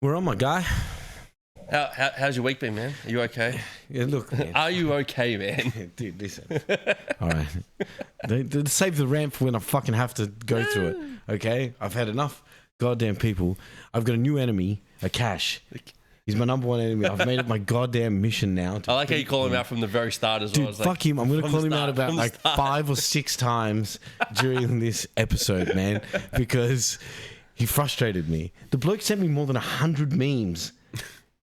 We're on, my guy. How's your week been, man? Are you okay? Yeah, look, man. Are you okay, man? Dude, listen. All right. They save the ramp for when I fucking have to go through it, okay? I've had enough goddamn people. I've got a new enemy, a Cash. He's my number one enemy. I've made it my goddamn mission now. I like how you call him out from the very start as well. Dude, fuck him. I'm going to call him out about like 5 or 6 times during this episode, man, because he frustrated me. The bloke sent me more than 100 memes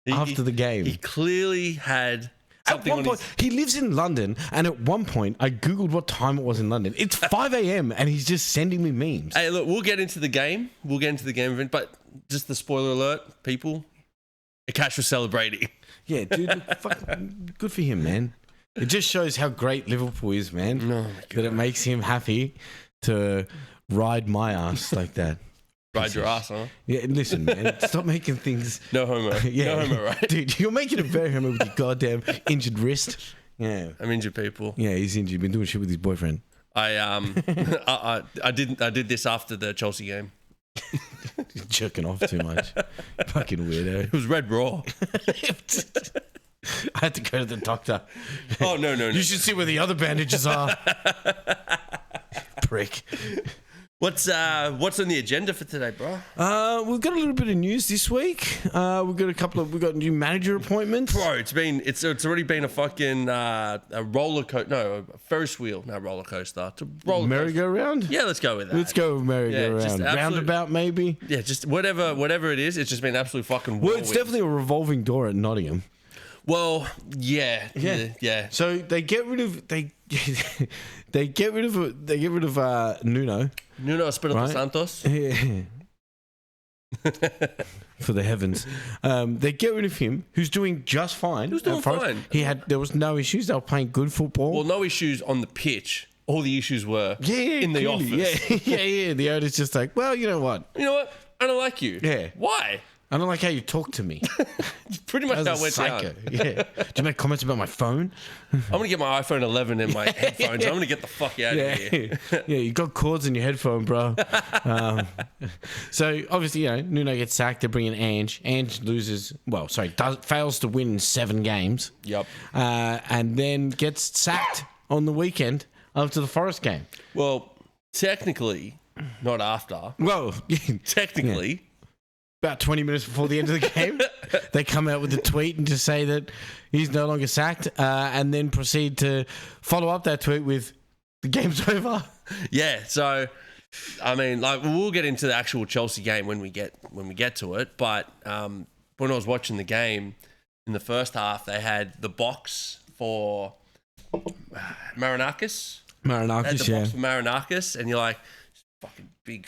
after the game. He clearly had something. At one point, he lives in London, and at one point, I Googled what time it was in London. It's 5 a.m., and he's just sending me memes. Hey, look, we'll get into the game. We'll get into the game event, but just the spoiler alert, people. Cash was celebrating. Yeah, dude, good for him, man. It just shows how great Liverpool is, man. Oh, that it makes him happy to ride my ass like that. Ride your ass, huh? Yeah, listen, man. Stop making things. No homo. Yeah. No homo, right? Dude, you're making it very homo with your goddamn injured wrist. Yeah. I'm injured, people. Yeah, he's injured. He's been doing shit with his boyfriend. I did this after the Chelsea game. You're jerking off too much. Fucking weirdo. It was red raw. I had to go to the doctor. Oh, no. You should see where the other bandages are. Prick. What's on the agenda for today, bro? We've got a little bit of news this week. We've got new manager appointments. Bro, it's already been a fucking a roller coaster. No, a Ferris wheel, not roller coaster. It's a roller merry-go-round? Yeah, let's go with that. Let's go with merry-go-round. Roundabout, maybe? Yeah, just whatever it is. It's just been absolute fucking. Well, it's definitely a revolving door at Nottingham. Well, yeah. So they get rid of Nuno. Nuno Espirito Santos. Yeah. For the heavens, they get rid of him, who's doing just fine. He was doing fine. There was no issues. They were playing good football. Well, no issues on the pitch. All the issues were in the office. Yeah. The owner's just like, well, you know what? I don't like you. Yeah. Why? I don't like how you talk to me. It's pretty much how it went down. Yeah. Do you make comments about my phone? I'm going to get my iPhone 11 and my headphones. I'm going to get the fuck out of here. Yeah, you got cords in your headphone, bro. So, obviously, Nuno gets sacked. They're bringing Ange. Ange fails to win 7 games. Yep. And then gets sacked on the weekend after the Forest game. Well, technically, not after. Well, technically. Yeah. About 20 minutes before the end of the game, they come out with a tweet and just say that he's no longer sacked, and then proceed to follow up that tweet with the game's over. Yeah, so I mean, like, we'll get into the actual Chelsea game when we get to it. But when I was watching the game in the first half, they had the box for Marinakis. Box for Marinakis, and you're like, fucking big.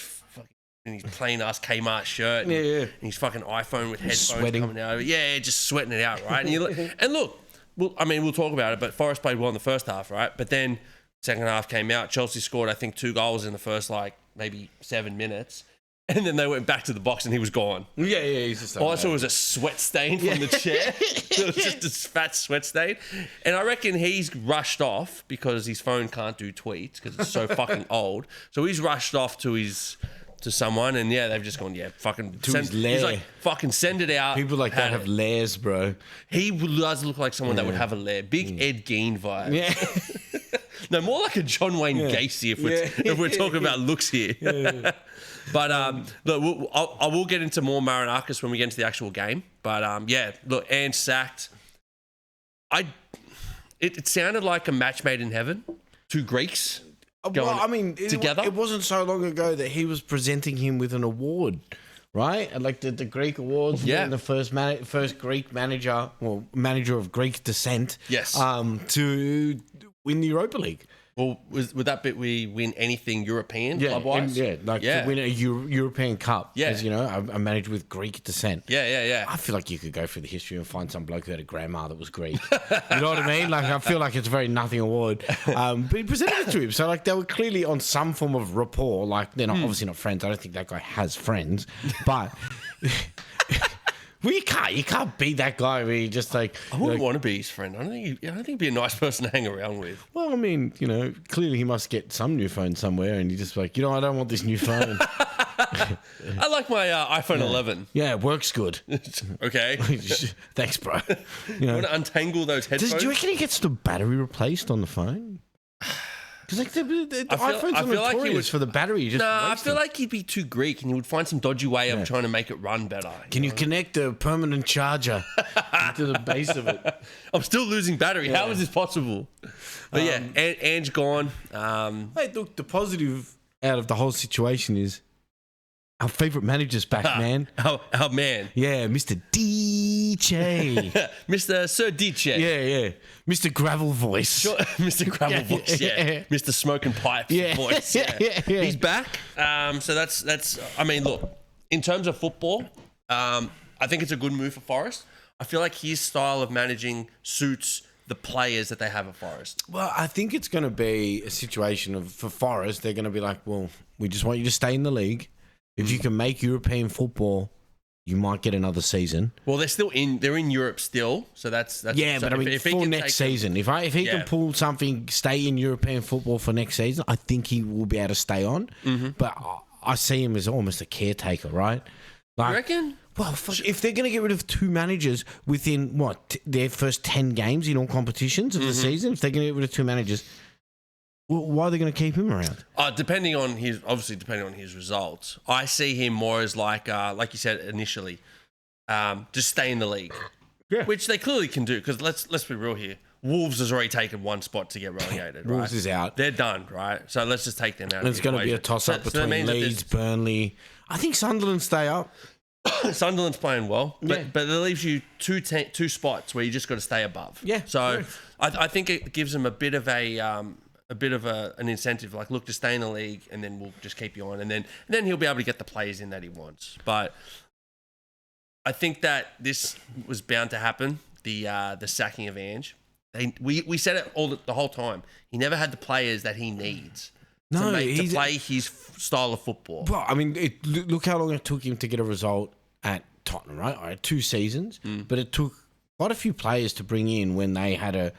In his plain ass Kmart shirt, and his fucking iPhone with headphones coming out. Yeah, just sweating it out, right? And look, we'll talk about it, but Forest played well in the first half, right? But then second half came out. Chelsea scored, I think, 2 goals in the first maybe 7 minutes, and then they went back to the box and he was gone. Yeah. He's just all I saw was a sweat stain from the chair. It was just a fat sweat stain, and I reckon he's rushed off because his phone can't do tweets because it's so fucking old. So he's rushed off to someone, and they've just gone, fucking his lair. He's like, fucking send it out. People like that have lairs, bro. He does look like someone that would have a lair. Big Ed Gein vibe. Yeah. No, more like a John Wayne Gacy if we're talking about looks here. Yeah. But look, I will get into more Marinakis when we get into the actual game. But look, Ange sacked. It sounded like a match made in heaven. 2 Greeks. Together. It wasn't so long ago that he was presenting him with an award, right? And like the Greek awards, being the first Greek manager, or manager of Greek descent, yes, to win the Europa League. Well, would that be we win anything European club-wise? To win a European Cup. Yeah. As, a manager with Greek descent. Yeah. I feel like you could go through the history and find some bloke who had a grandma that was Greek. You know what I mean? Like, I feel like it's a very nothing award. But he presented it to him. So, like, they were clearly on some form of rapport. Like, they're obviously not friends. I don't think that guy has friends. But... Well, you can't be that guy where you just like... I wouldn't want to be his friend. I don't think he'd be a nice person to hang around with. Well, I mean, clearly he must get some new phone somewhere and you're just like, I don't want this new phone. I like my iPhone 11. Yeah, it works good. Okay. Thanks, bro. You want to untangle those headphones? Do you reckon he gets the battery replaced on the phone? Because like the iPhones are notorious for the battery. I feel like he'd be too Greek and he would find some dodgy way of trying to make it run better. Can you connect a permanent charger to the base of it? I'm still losing battery. How is this possible? But yeah, Ange gone. Hey, look, the positive out of the whole situation is our favourite manager's back, man. Our man. Yeah, Mr. DJ. Mr. Sir DJ. Yeah. Mr. Gravel Voice. Sure. Mr. Gravel Voice, yeah. Mr. Smoking Pipes Voice. Yeah. He's back. So that's I mean, look, in terms of football, I think it's a good move for Forest. I feel like his style of managing suits the players that they have at Forest. Well, I think it's going to be a situation of, for Forest, they're going to be like, well, we just want you to stay in the league. If you can make European football, you might get another season. Well, they're in Europe still, so that's yeah. So but I mean, for next season, if he can pull something, stay in European football for next season, I think he will be able to stay on. Mm-hmm. But I see him as almost a caretaker, right? Like, you reckon? Well, if they're going to get rid of 2 managers within their first 10 games in all competitions of the season, if they're going to get rid of 2 managers. Well, why are they going to keep him around? Depending on his results, I see him more as like you said initially, just stay in the league, which they clearly can do. Because let's be real here, Wolves has already taken 1 spot to get relegated. Right? Wolves is out; they're done, right? So let's just take them out. And it's going to be a toss-up between Leeds, Burnley. I think Sunderland stay up. Sunderland's playing well, but that leaves you two spots where you just got to stay above. Yeah. So I think it gives them a bit of an incentive, like, look, to stay in the league, and then we'll just keep you on, and then he'll be able to get the players in that he wants. But I think that this was bound to happen. The sacking of Ange. We said it the whole time. He never had the players that he needs to play his style of football. Well, I mean, look how long it took him to get a result at Tottenham, right? All right, 2 seasons, but it took quite a few players to bring in when they had a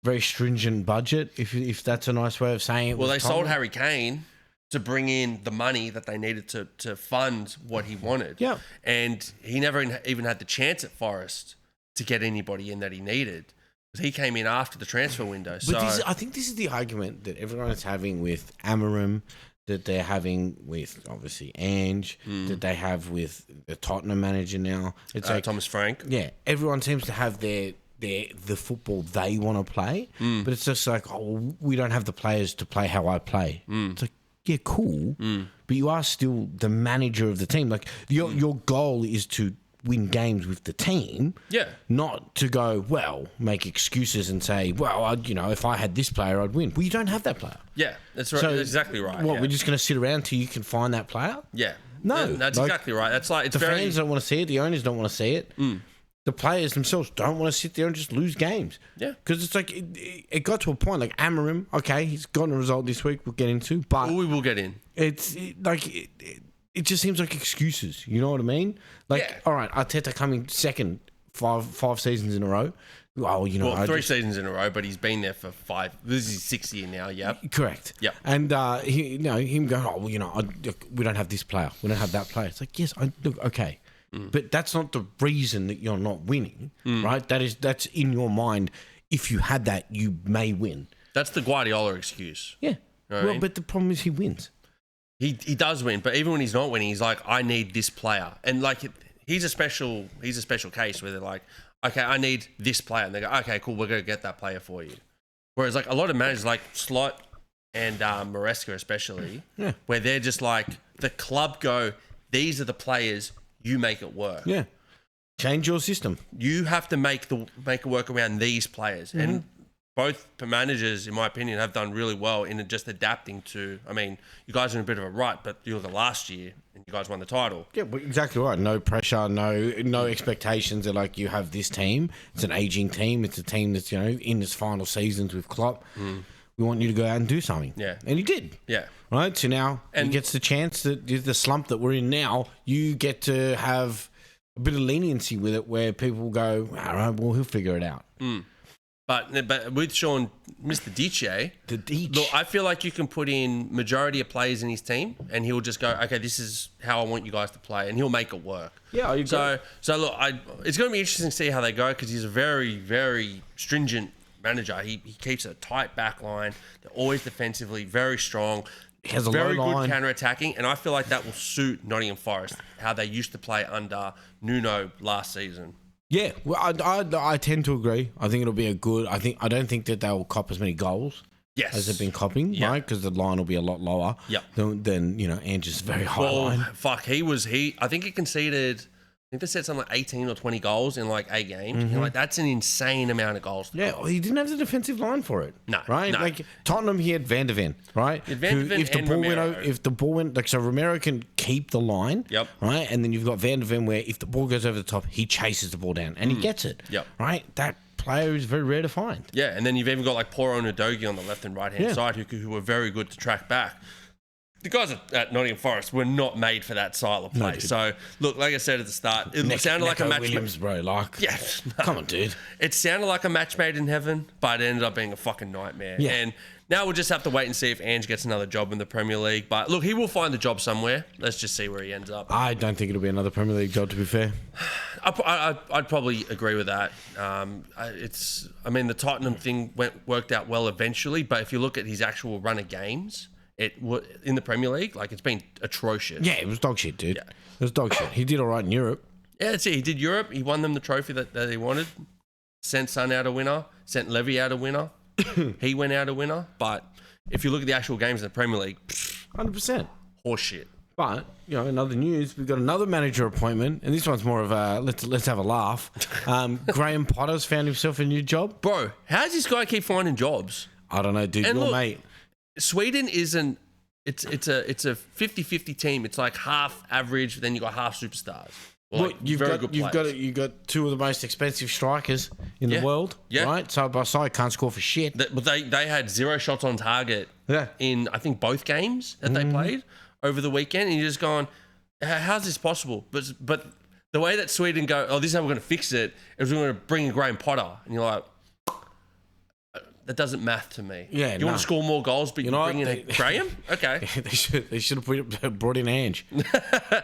very stringent budget, if that's a nice way of saying it. Well, they sold Harry Kane to bring in the money that they needed to fund what he wanted. Yeah. And he never even had the chance at Forest to get anybody in that he needed. Because he came in after the transfer window. But I think this is the argument that everyone is having with Amarim, that they're having with, obviously, Ange, that they have with the Tottenham manager now. It's like Thomas Frank. Yeah. Everyone seems to have the football they want to play, but it's just like, we don't have the players to play how I play. It's like, yeah, cool, but you are still the manager of the team. Like your goal is to win games with the team, not to go make excuses and say, if I had this player, I'd win. Well, you don't have that player. Yeah, that's right. So, that's exactly right. We're just going to sit around till you can find that player? Yeah, no, that's exactly right. That's like, it's the fans don't want to see it. The owners don't want to see it. The players themselves don't want to sit there and just lose games. Yeah. Because it's like, it got to a point, like Amarim, okay, he's gotten a result this week, we'll get into, but... We will get in. It just seems like excuses, you know what I mean? Like, all right, Arteta coming second 5 seasons in a row. Oh, 3 seasons in a row, but he's been there for 5. This is his 6th year now, yep. Correct. Yep. And him going, we don't have this player, we don't have that player. It's like, yes, okay. But that's not the reason that you're not winning, right? That's in your mind. If you had that, you may win. That's the Guardiola excuse. Yeah. You know what I mean? But the problem is he wins. He does win, but even when he's not winning, he's like, I need this player. And like, he's a special case where they're like, okay, I need this player. And they go, okay, cool, we're going to get that player for you. Whereas like a lot of managers like Slot and Maresca especially, where they're just like, the club go, these are the players, you make it work. Yeah. Change your system. You have to make it work around these players. And both managers, in my opinion, have done really well in just adapting to... I mean, you guys are in a bit of a rut, but you look at last year and you guys won the title. Yeah, exactly right. No pressure, no expectations. They're like, you have this team. It's an aging team. It's a team that's, in its final seasons with Klopp. We want you to go out and do something. Yeah. And he did. Yeah. Right? So now he gets the chance that the slump that we're in now, you get to have a bit of leniency with it where people go, all right, well, he'll figure it out. But with Sean, Mr. Diche, look, I feel like you can put in majority of players in his team, and he'll just go, okay, this is how I want you guys to play, and he'll make it work. Yeah, you so look, it's going to be interesting to see how they go because he's a very, very stringent manager. He keeps a tight back line. They're always defensively very strong. He has a very low good line. counter-attacking, and I feel like that will suit Nottingham Forest, how they used to play under Nuno last season. Yeah, well, I tend to agree. I think it'll be a good. I don't think that they'll cop as many goals. Yes. As they've been copping, right? Because the line will be a lot lower. Yep. Than Ange's very high line. Fuck, I think he conceded. I think they said something like 18 or 20 goals in like 8 games. And like that's an insane amount of goals. Yeah, well, he didn't have the defensive line for it. No, right? no. Like Tottenham, he had Van der Ven, right? If the ball went, like so, Romero can keep the line. Yep. Right, and then you've got Van der Ven, where if the ball goes over the top, he chases the ball down and he gets it. Yep. Right, that player is very rare to find. Yeah, and then you've even got like Poro and Udogie on the left and right hand side who were very good to track back. The guys at Nottingham Forest were not made for that style of play. So, look, like I said at the start, it sounded like a match. Williams, bro, like, yeah, come on, dude. It sounded like a match made in heaven, but it ended up being a fucking nightmare. Yeah. And now we'll just have to wait and see if Ange gets another job in the Premier League. But look, he will find a job somewhere. Let's just see where he ends up. I don't think it'll be another Premier League job, to be fair. I'd probably agree with that. The Tottenham thing worked out well eventually, but if you look at his actual run of games, in the Premier League, like it's been atrocious. Yeah, it was dog shit, dude. Yeah. It was dog shit. He did all right in Europe. Yeah, that's it. He did Europe. He won them the trophy that he wanted. Sent Son out a winner. Sent Levy out a winner. He went out a winner. But if you look at the actual games in the Premier League, 100%. Horse shit. But, in other news, we've got another manager appointment, and this one's more of a let's have a laugh. Graham Potter's found himself a new job. Bro, how does this guy keep finding jobs? I don't know, dude. And Your look, mate. Sweden isn't. It's a 50-50 team. It's like half average, then you got half superstars. Look, you've got two of the most expensive strikers in the world, right? Side by side, can't score for shit. But they had 0 shots on target in I think both games that they played over the weekend, and you're just going, how's this possible? But the way that Sweden go, this is how we're going to fix it, is we're going to bring in Graham Potter, and you're like, that doesn't math to me. Yeah, you want to score more goals, but you bring in Graham? Okay. They should have brought in Ange.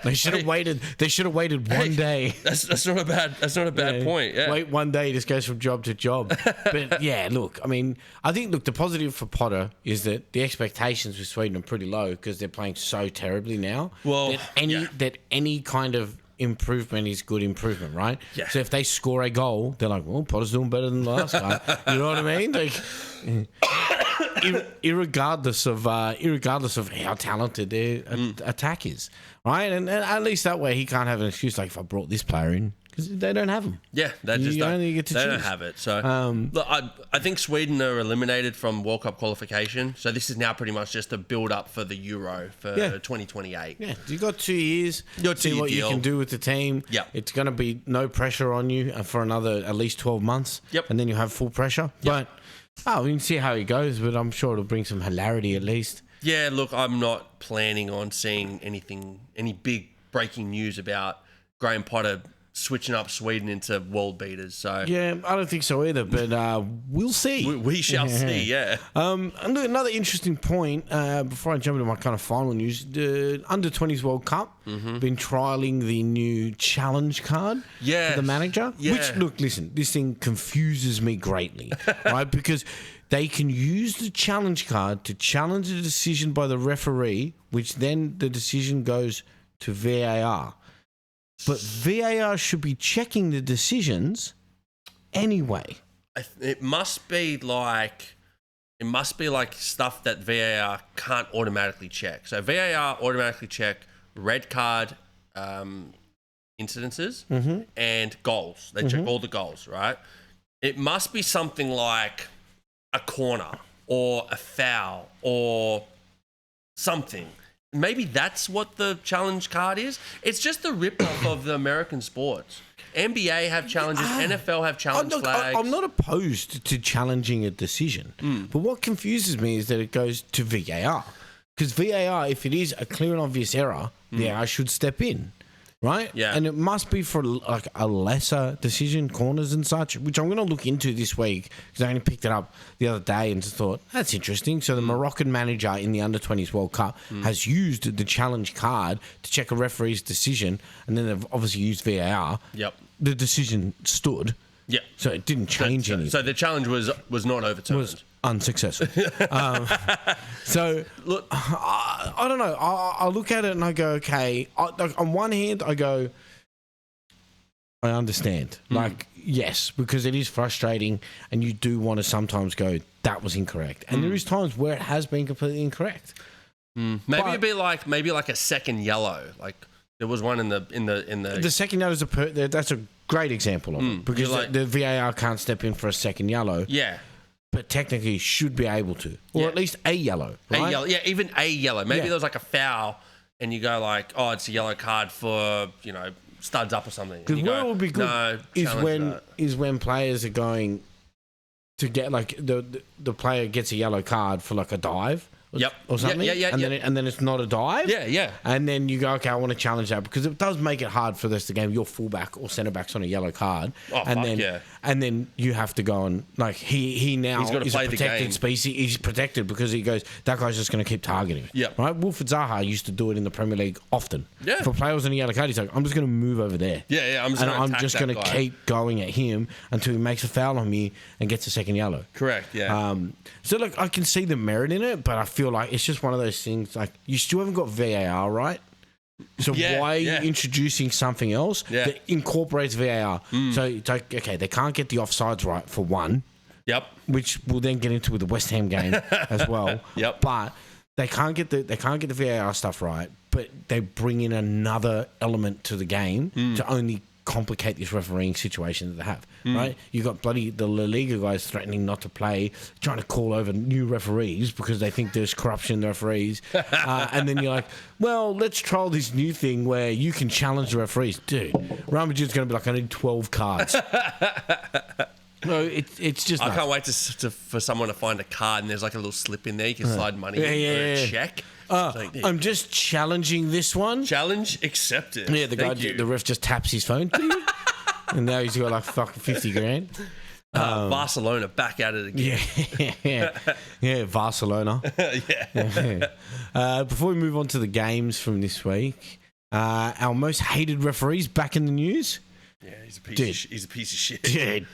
They should have waited. They should have waited one day. That's not a bad point. Yeah. Wait one day, just goes from job to job. But yeah, look, I think the positive for Potter is that the expectations for Sweden are pretty low because they're playing so terribly now. Well, that any kind of improvement is good improvement, right? Yeah. So if they score a goal, they're like, well, Potter's doing better than the last guy. You know what I mean? Like, irregardless of how talented their attack is, right? And at least that way he can't have an excuse like, if I brought this player in, because they don't have him. Yeah, they don't have it. So look, I think Sweden are eliminated from World Cup qualification. So this is now pretty much just a build up for the Euro for 2028. Yeah, you got 2 years. See what you can do with the team. Yeah, it's going to be no pressure on you for another at least 12 months. Yep, and then you have full pressure. Yep. But we can see how he goes. But I'm sure it'll bring some hilarity at least. Yeah, look, I'm not planning on seeing any big breaking news about Graham Potter switching up Sweden into world beaters. So yeah, I don't think so either, but we'll see. We shall see, yeah. Another interesting point, before I jump into my kind of final news, the Under-20s World Cup, been trialling the new challenge card for the manager, which, look, listen, this thing confuses me greatly, right? Because they can use the challenge card to challenge a decision by the referee, which then the decision goes to VAR. But VAR should be checking the decisions anyway. It must be like stuff that VAR can't automatically check. So VAR automatically check red card incidences and goals. They check all the goals, right? It must be something like a corner or a foul or something. Maybe that's what the challenge card is. It's just the rip-off of the American sports. NBA have challenges, NFL have challenge flags. I'm not opposed to challenging a decision, but what confuses me is that it goes to VAR. Because VAR, if it is a clear and obvious error, VAR should step in. right? Yeah. And it must be for like a lesser decision, corners and such, which I'm going to look into this week because I only picked it up the other day and just thought, that's interesting. So the Moroccan manager in the Under-20s World Cup has used the challenge card to check a referee's decision, and then they've obviously used VAR. Yep. The decision stood. Yeah. So it didn't change anything. So the challenge was not overturned. Was unsuccessful. So look, I don't know. I look at it and I go, okay. Like, on one hand, I go, I understand. Like, yes, because it is frustrating, and you do want to sometimes go, that was incorrect, and there is times where it has been completely incorrect. Maybe it'd be like a second yellow. Like there was one in the second yellow is that's a great example of it because like, the VAR can't step in for a second yellow. Yeah. But technically should be able to. Or at least a yellow, right? A yellow. Yeah, even a yellow. Maybe Yeah. there was like a foul and you go like, oh, it's a yellow card for, studs up or something. Because what would be good is when players are going to get like the player gets a yellow card for like a dive. Or something. Yeah. And then it's not a dive. Yeah. And then you go, okay, I want to challenge that because it does make it hard for the rest of the game. Your fullback or centre back's on a yellow card. Oh, And then you have to go and like he now He's got to is play a the protected game. species. He's protected because he goes, that guy's just going to keep targeting him. Yeah. Right? Wilfried Zaha used to do it in the Premier League often. Yeah. If a player was on a yellow card, he's like, I'm just going to move over there. Yeah. I'm just going to keep going at him until he makes a foul on me and gets a second yellow. Correct. Yeah. So look, I can see the merit in it, but I feel like it's just one of those things. Like you still haven't got VAR right. So why are you introducing something else that incorporates VAR? So it's like, okay, they can't get the offsides right for one. Yep. Which we'll then get into with the West Ham game as well. Yep. But they can't get the VAR stuff right, but they bring in another element to the game to only complicate this refereeing situation that they have, right? You got the La Liga guys threatening not to play, trying to call over new referees because they think there's corruption in the referees. And then you're like, well, let's trial this new thing where you can challenge the referees. Dude, Real Madrid's going to be like, I need 12 cards. No, it's just I nuts. can't wait for someone to find a card and there's like a little slip in there. You can slide money in for a check. I'm just challenging this one. Challenge accepted. Yeah, the ref just taps his phone. And now he's got like fucking 50 grand. Barcelona back at it again. Yeah, Barcelona. Before we move on to the games from this week, our most hated referees back in the news. Yeah, he's a piece of shit. Dude,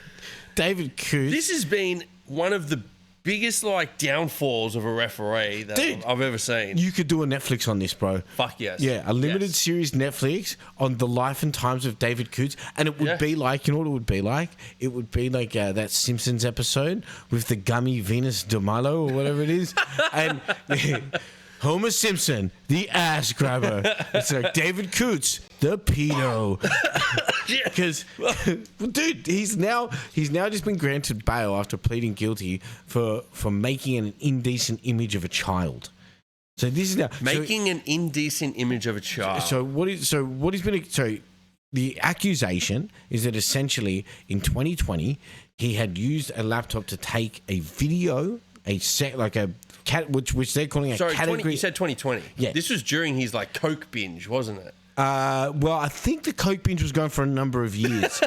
David Cootes. This has been one of the biggest downfalls of a referee that I've ever seen. You could do a Netflix on this, bro. Fuck yes. Yeah, a limited series Netflix on the life and times of David Cootes, and it would be like, you know what it would be like? It would be like that Simpsons episode with the gummy Venus de Milo or whatever it is, and Homer Simpson, the ass grabber. It's like David Cootes, the pedo. Because, dude, he's now just been granted bail after pleading guilty for making an indecent image of a child. So this is now making an indecent image of a child. So the accusation is that essentially in 2020 he had used a laptop to take a video, which they're calling a category. You said 2020. Yeah, this was during his Coke binge, wasn't it? Well, I think the Coke binge was going for a number of years.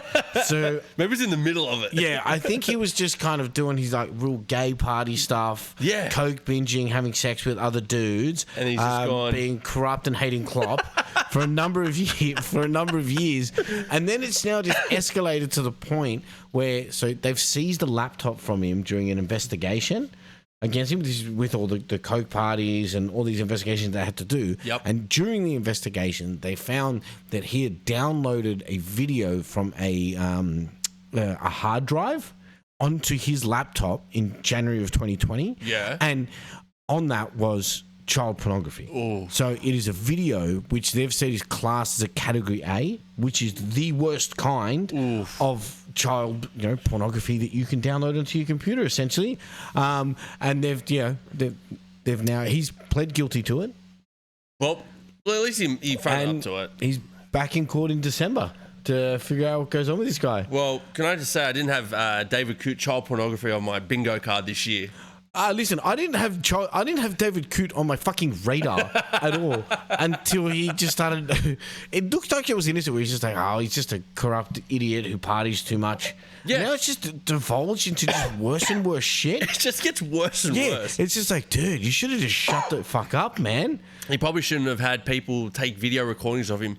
So maybe it's in the middle of it. Yeah, I think he was just kind of doing his real gay party stuff. Yeah. Coke binging, having sex with other dudes. And he's just gone being corrupt and hating Klopp for a number of years. And then it's now just escalated to the point where they've seized a laptop from him during an investigation against him. This is with all the Coke parties and all these investigations they had to do. Yep. And during the investigation, they found that he had downloaded a video from a hard drive onto his laptop in January of 2020. Yeah. And on that was child pornography. Ooh. So it is a video which they've said is classed as a category A, which is the worst kind of child pornography that you can download onto your computer, essentially. And they've now he's pled guilty to it. Well, at least he fronted up to it. He's back in court in December to figure out what goes on with this guy. Well, can I just say I didn't have David Coote child pornography on my bingo card this year. Listen, I didn't have David Coote on my fucking radar at all until he just started. It looked like it was innocent. Where he's just like, oh, he's just a corrupt idiot who parties too much. Yeah. Now it's just divulged into just worse and worse shit. It just gets worse and worse. It's just like, dude, you should have just shut the fuck up, man. He probably shouldn't have had people take video recordings of him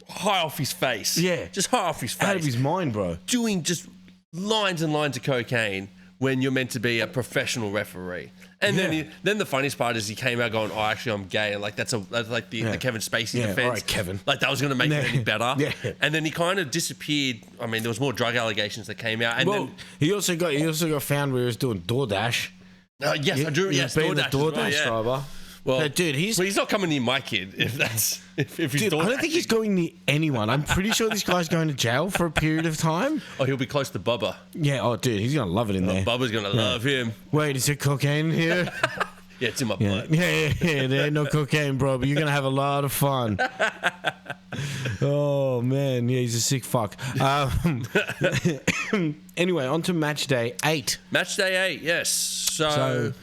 high off his face. Yeah. Just high off his face. Out of his mind, bro. Doing just lines and lines of cocaine when you're meant to be a professional referee. And then the funniest part is he came out going, oh, actually, I'm gay. And like, that's like the Kevin Spacey defense. All right, Kevin. Like, that was going to make it any better. Yeah. And then he kind of disappeared. I mean, there was more drug allegations that came out. And then he also got found where he was doing DoorDash. Yes, I do. Yes, DoorDash driver. Well, no, dude, he's not coming near my kid if he's dude, I don't think he's going near anyone. I'm pretty sure this guy's going to jail for a period of time. Oh, he'll be close to Bubba. Yeah, dude, he's going to love it in there. Bubba's going to love him. Wait, is there cocaine here? Yeah, it's in my blood. Yeah, there ain't no cocaine, bro, but you're going to have a lot of fun. Oh, man, yeah, he's a sick fuck. Anyway, on to match day 8. Match day 8, yes. So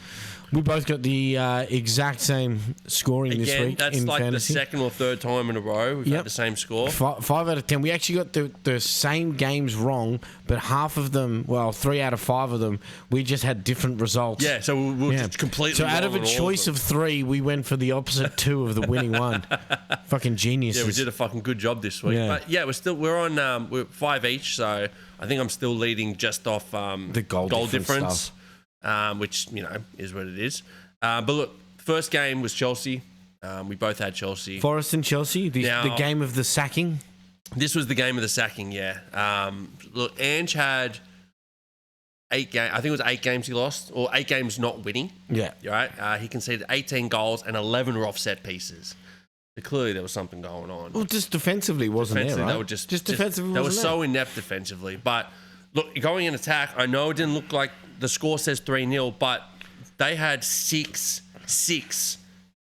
we both got the exact same scoring this week that's in like fantasy. The second or third time in a row we've had the same score. 5 out of 10. We actually got the same games wrong, but half of them, 3 out of 5 of them, we just had different results. Yeah, so we're just completely So out wrong of a choice of 3, we went for the opposite 2 of the winning one. Fucking geniuses. Yeah, we did a fucking good job this week. Yeah. But yeah, we're on we're 5 each, so I think I'm still leading just off the goal difference. Which, is what it is. But look, first game was Chelsea. We both had Chelsea. Forest and Chelsea, the game of the sacking. This was the game of the sacking, yeah. Look, Ange had 8 games. I think it was 8 games he lost, or 8 games not winning. Yeah. Right? He conceded 18 goals and 11 were offset pieces. So clearly there was something going on. Well, just defensively wasn't there, right? They were just defensively they were wasn't so inept defensively. But look, going in attack, I know it didn't look like the score says 3-0, but they had six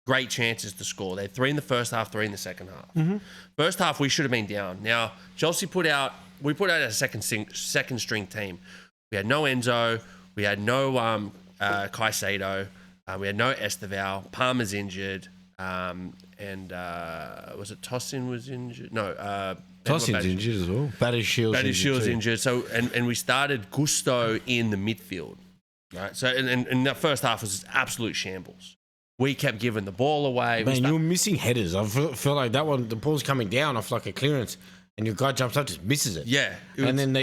great chances to score. They had 3 in the first half, 3 in the second half. Mm-hmm. First half, we should have been down. Now, Chelsea put out a second string team. We had no Enzo. We had no Caicedo. We had no Esteval. Palmer's injured. And was it Tosin was injured? No. Tosin's injured as well. Badiashiel's injured. So and we started Gusto in the midfield, right? So and that first half was absolute shambles. We kept giving the ball away. Man, you were missing headers. I feel like that one. The ball's coming down off like a clearance, and your guy jumps up, just misses it. Yeah, and then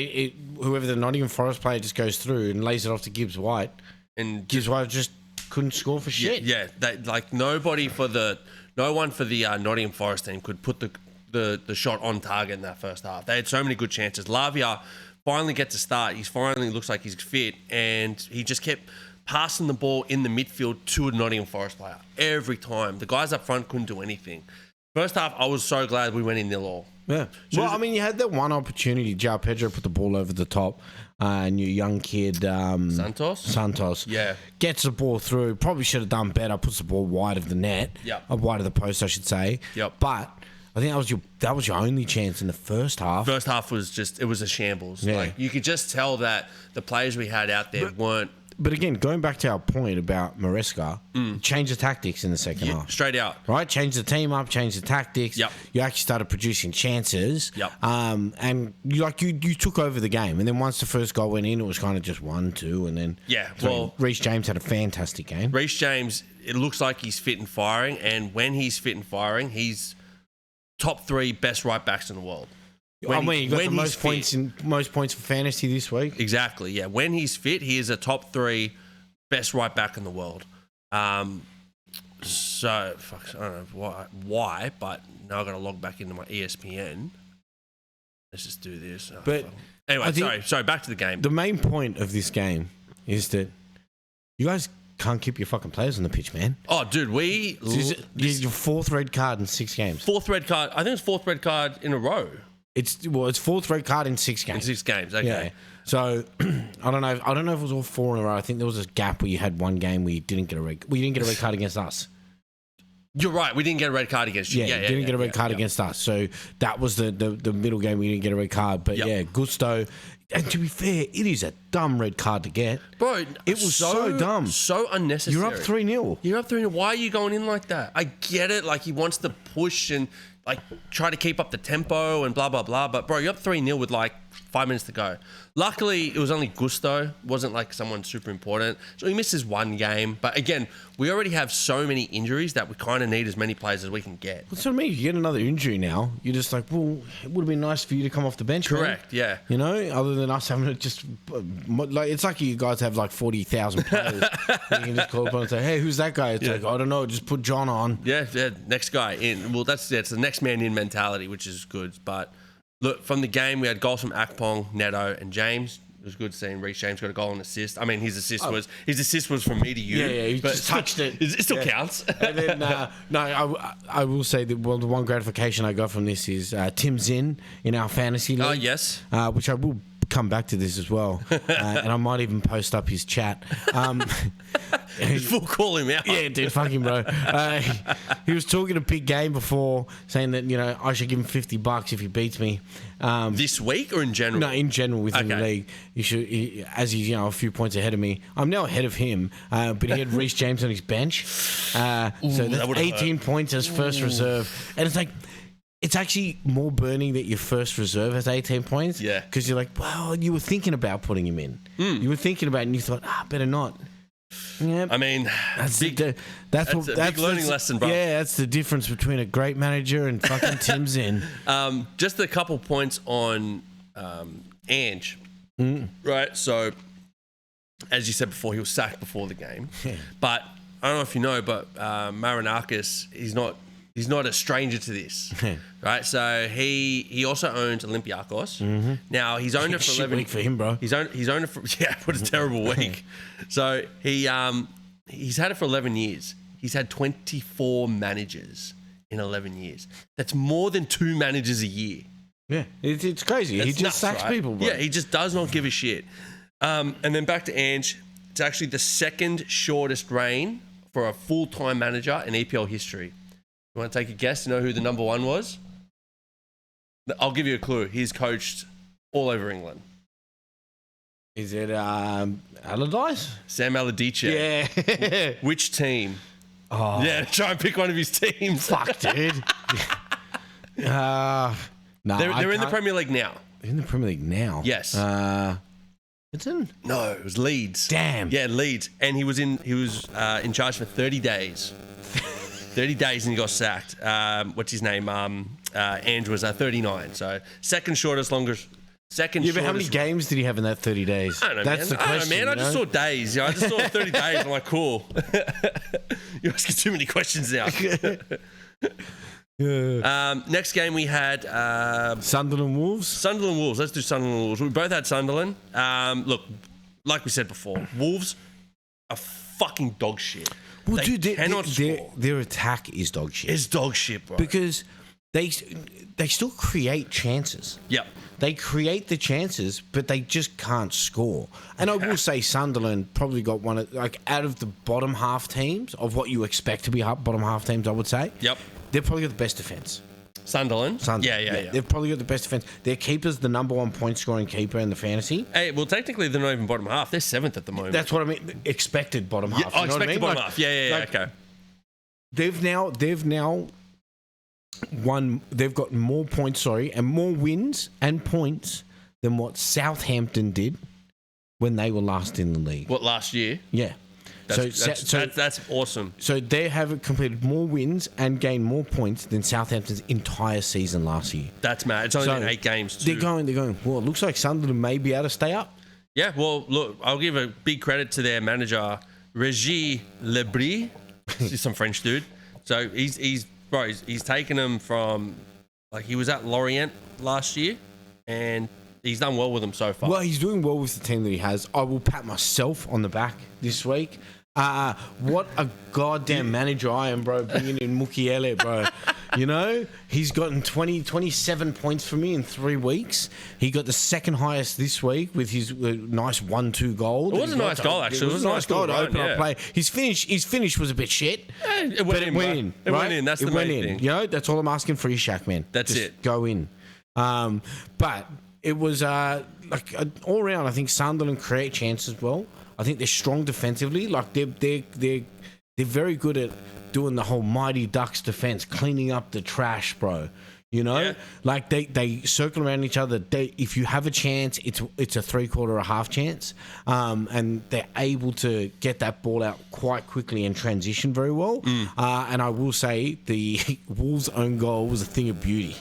whoever the Nottingham Forest player just goes through and lays it off to Gibbs White, and Gibbs White just couldn't score for shit. Yeah, no one for the Nottingham Forest team could put the shot on target in that first half. They had so many good chances. Lavia finally gets a start. He finally looks like he's fit, and he just kept passing the ball in the midfield to a Nottingham Forest player every time. The guys up front couldn't do anything. First half, I was so glad we went in 0-0. Yeah. Well, I mean, you had that one opportunity. João Pedro put the ball over the top, and your young kid Santos, gets the ball through. Probably should have done better. Puts the ball wide of the net, wide of the post, I should say. Yep. But I think that was your only chance in the first half. First half was it was a shambles. Yeah. Like, you could just tell that the players we had out there weren't. But again, going back to our point about Maresca, change the tactics in the second half. Straight out. Right? Change the team up, change the tactics. Yep. You actually started producing chances. Yep. And you took over the game. And then once the first goal went in, it was kind of just 1-2. And then Reece James had a fantastic game. Reece James, it looks like he's fit and firing. And when he's fit and firing, he's top 3 best right backs in the world. He got the most points for fantasy this week. Exactly, yeah. When he's fit, he is a top 3 best right back in the world. So, I don't know why, but now I've got to log back into my ESPN. Let's just do this. Anyway, sorry, back to the game. The main point of this game is that you guys can't keep your fucking players on the pitch, man. Oh, dude, your 4th red card in 6 games. 4th red card. I think it's 4th red card in a row. It's 4th red card in 6 games. In 6 games, okay. Yeah. So I don't know if it was all 4 in a row. I think there was a gap where you had one game where you didn't get a red card against us. You're right. We didn't get a red card against you. Didn't get a red card against us. So that was the middle game. We didn't get a red card. But Gusto. And to be fair, it is a dumb red card to get. Bro, it was so dumb. So unnecessary. You're up 3-0. You're up 3-0. Why are you going in like that? I get it. Like, he wants to push and, like, try to keep up the tempo and blah, blah, blah. But, bro, you're up 3-0 with, like, 5 minutes to go. Luckily, it was only Gusto. It wasn't, like, someone super important. So he misses one game. But, again, we already have so many injuries that we kind of need as many players as we can get. What's what I mean? You get another injury now. You're just like, well, it would have been nice for you to come off the bench. Correct, man. yeah. You know, other than us having to just, like, it's like you guys have like 40,000 players. You can just call up and say, hey, who's that guy? It's like, I don't know, just put John on. Yeah, next guy in. Well, it's the next man in mentality, which is good. But look, from the game, we had goals from Akpong, Neto, and James. It was good seeing Reece James got a goal and assist. I mean, his assist was from me to you. Yeah, he just touched it. It still counts. And then, I will say that the one gratification I got from this is Tim Zinn in our fantasy league. Oh, yes. Which I will come back to this as well. And I might even post up his chat. Full call him out. Yeah, dude, fuck him, bro. He was talking a big game before, saying that, you know, I should give him $50 if he beats me. This week or in general? No, in general within the league. You should, as he's, you know, a few points ahead of me. I'm now ahead of him, but he had Reece James on his bench. So that's 18 points as first reserve. And it's like, it's actually more burning that your first reserve has 18 points. Yeah. Because you're like, well, you were thinking about putting him in. You were thinking about it and you thought, better not. Yeah, I mean, that's a big learning lesson, bro. Yeah, that's the difference between a great manager and fucking Tim Zinn. Just a couple points on Ange. Right, so as you said before, he was sacked before the game. Yeah. But I don't know if you know, but Marinakis, he's not a stranger to this. Right, so he also owns Olympiacos. Now he's owned it for 11 week for him, bro. He's owned it for what a terrible week. So he's had it for 11 years. He's had 24 managers in 11 years. That's more than 2 managers a year. Yeah, it's crazy. He just sacks people, bro. Yeah, he just does not give a shit. And then back to Ange. It's actually the second shortest reign for a full-time manager in EPL history. You want to take a guess to know who the number one was? I'll give you a clue. He's coached all over England. Is it Allardyce? Sam Allardyce. Yeah. Which team? Oh. Yeah, try and pick one of his teams. Fuck, dude. No, they're in the Premier League now. In the Premier League now? Yes. Everton? No, it was Leeds. Damn. Yeah, Leeds. And he was in charge for 30 days. 30 days and he got sacked. What's his name? Ange was 39. So second shortest, longest. Second shortest. But how many games did he have in that 30 days? I don't know, That's man. the question. I don't know, man. I just saw days. I just saw 30 days. I'm like, cool. You're asking too many questions now. Next game we had Sunderland Wolves. Sunderland Wolves. Let's do Sunderland Wolves. We both had Sunderland. Look, like we said before, Wolves are fucking dog shit. Well, they dude, cannot score. Their attack is dog shit. It's dog shit, bro. Because they still create chances. Yep. They create the chances, but they just can't score. And I will say Sunderland probably got one of, like, out of the bottom half teams of what you expect to be bottom half teams, I would say. Yep. They've probably got the best defense. Sunderland? Yeah. They've probably got the best defense. Their keeper's the number 1 point scoring keeper in the fantasy. Hey, well, technically they're not even bottom half. They're 7th at the moment. That's what I mean. Expected bottom half. Yeah, you know expected what I mean? bottom half. Yeah, okay. They've now won. They've got more points, and more wins and points than what Southampton did when they were last in the league. What, last year? Yeah. That's awesome. So they have completed more wins and gained more points than Southampton's entire season last year. That's mad. It's only been 8 games too. They're going, well, it looks like Sunderland may be able to stay up. Yeah, well, look, I'll give a big credit to their manager, Régis Lebris. He's some French dude. So he's taken them from, like, he was at Lorient last year and he's done well with them so far. Well, he's doing well with the team that he has. I will pat myself on the back this week. What a goddamn manager I am, bro, bringing in Mukiele, bro. You know, he's gotten 27 points for me in 3 weeks. He got the second highest this week with his nice 1-2 goal. It was a nice goal, actually. It was a nice goal to open up play. His finish was a bit shit. It went in. It went in. That's the main thing. You know, that's all I'm asking for you, Shaq, man. That's Just it. Go in. But it was like all round. I think Sunderland create chances well. I think they're strong defensively. Like they're very good at doing the whole Mighty Ducks defense, cleaning up the trash, bro. You know, like they circle around each other. If you have a chance, it's a 3/4 or a half chance, and they're able to get that ball out quite quickly and transition very well. And I will say the Wolves' own goal was a thing of beauty.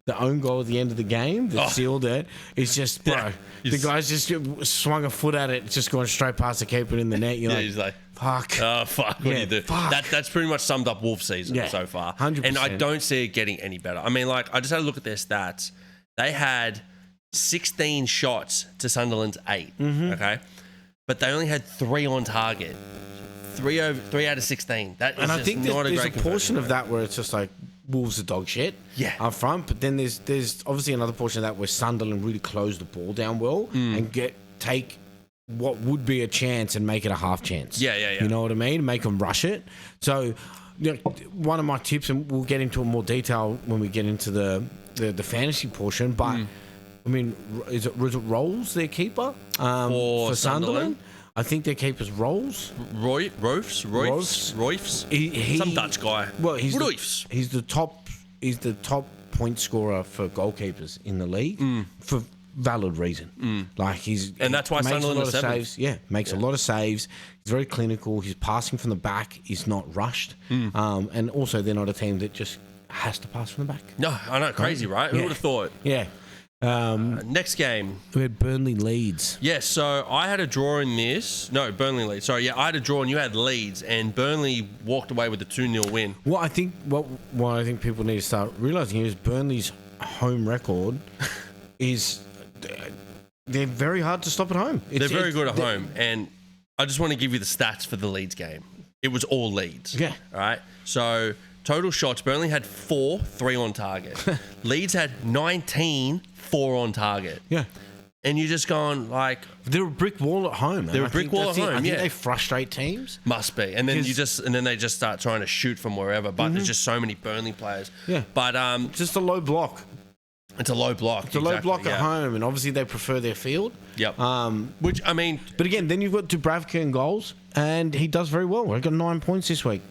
The own goal at the end of the game that sealed it is just, bro. The guy's just swung a foot at it, just going straight past the keeper in the net. You're he's like, fuck. Oh, fuck. What do you do? That's pretty much summed up Wolves' season so far. 100%. And I don't see it getting any better. I mean, like, I just had a look at their stats. They had 16 shots to Sunderland's 8, okay? But they only had 3 on target. 3 out of 16. That is and I think there's a portion of that where it's just like, Wolves are dog shit up front, but then there's obviously another portion of that where Sunderland really close the ball down well and take what would be a chance and make it a half chance. Yeah. You know what I mean? Make them rush it. So, you know, one of my tips, and we'll get into more detail when we get into the fantasy portion, but I mean, is it Rolls their keeper for Sunderland? I think their keeper's Rolls. Royfs. He's some Dutch guy. Well, he's the top point scorer for goalkeepers in the league for valid reason. Like and that's why Sunderland are saves. Yeah, makes a lot of saves. He's very clinical. His passing from the back is not rushed, and also they're not a team that just has to pass from the back. No, I know, crazy, right? Who would have thought? Yeah. Next game. We had Burnley Leeds. Yes, so I had a draw in this. No, Burnley Leeds. Sorry, I had a draw and you had Leeds, and Burnley walked away with a 2-0 win. What I think people need to start realising is Burnley's home record is they're very hard to stop at home. They're very good at home, and I just want to give you the stats for the Leeds game. It was all Leeds. Yeah. All right, so total shots, Burnley had 4, 3 on target. Leeds had 19, 4 on target. Yeah. And you're just going like... They're a brick wall at home. They're a brick wall at home, I think they frustrate teams. Must be. And then they just start trying to shoot from wherever. But there's just so many Burnley players. Yeah. But just a low block. It's a low block. It's a low block at home, and obviously they prefer their field. Yep. Which, I mean... But again, then you've got Dubravka in goals, and he does very well. He got 9 points this week.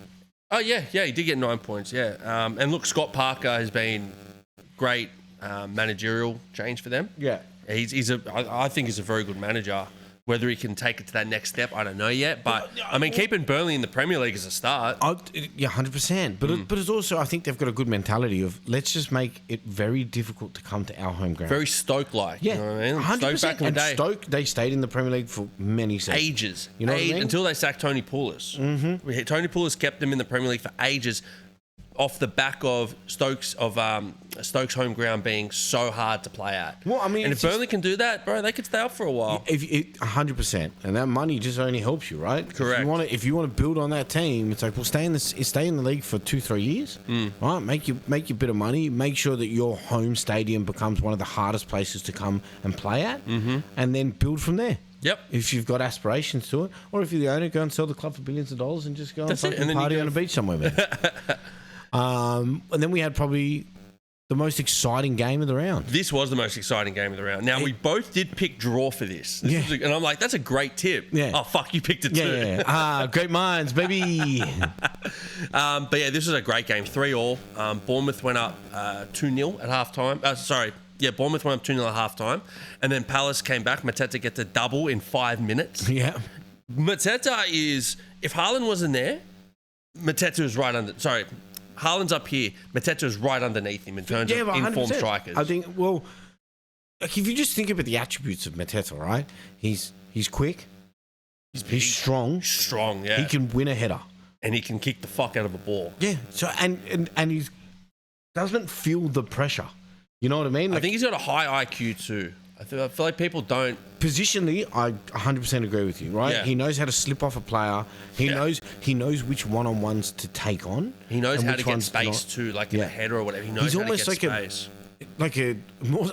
Oh, yeah, he did get 9 points, and look, Scott Parker has been great managerial change for them. Yeah. I think he's a very good manager. Whether he can take it to that next step, I don't know yet. But, I mean, keeping Burnley in the Premier League is a start. Yeah, 100%. But it's also, I think they've got a good mentality of let's just make it very difficult to come to our home ground. Very Stoke-like. Yeah, you know what I mean? 100%. Stoke back in the day. Stoke, they stayed in the Premier League for many seasons. Ages. You know what I mean? Until they sacked Tony Pulis. Mm-hmm. Tony Pulis kept them in the Premier League for ages off the back of Stokes home ground being so hard to play at. Well, I mean, and if Burnley can do that, bro, they could stay up for a while. 100%, and that money just only helps you, right? Correct. If you want to build on that team, it's like, well, stay in the league for 2-3 years, right? Make your bit of money. Make sure that your home stadium becomes one of the hardest places to come and play at, and then build from there. Yep. If you've got aspirations to it, or if you're the owner, go and sell the club for billions of dollars and just go and party on a beach somewhere, man. And then we had probably the most exciting game of the round. This was the most exciting game of the round. Now, we both did pick draw for this. And I'm like, that's a great tip. Yeah. Oh, fuck, you picked it too. Yeah. Great minds, baby. But yeah, this was a great game. 3-3. Bournemouth went up 2-0 at halftime. Bournemouth went up 2-0 at halftime. And then Palace came back. Mateta gets a double in 5 minutes. Yeah. Mateta is, if Haaland wasn't there, Mateta is right under... Sorry. Haaland's up here. Mateta's right underneath him in terms of informed strikers. I think, well, like if you just think about the attributes of Mateta, right? He's quick. He's strong. Strong, yeah. He can win a header. And he can kick the fuck out of a ball. Yeah. So and he doesn't feel the pressure. You know what I mean? I think he's got a high IQ too. I I feel like people don't. Positionally, I 100% agree with you, right? Yeah. He knows how to slip off a player. He knows which one-on-ones to take on. He knows and how which to get ones space not. too, like in a header or whatever. He knows He's how almost to get like space.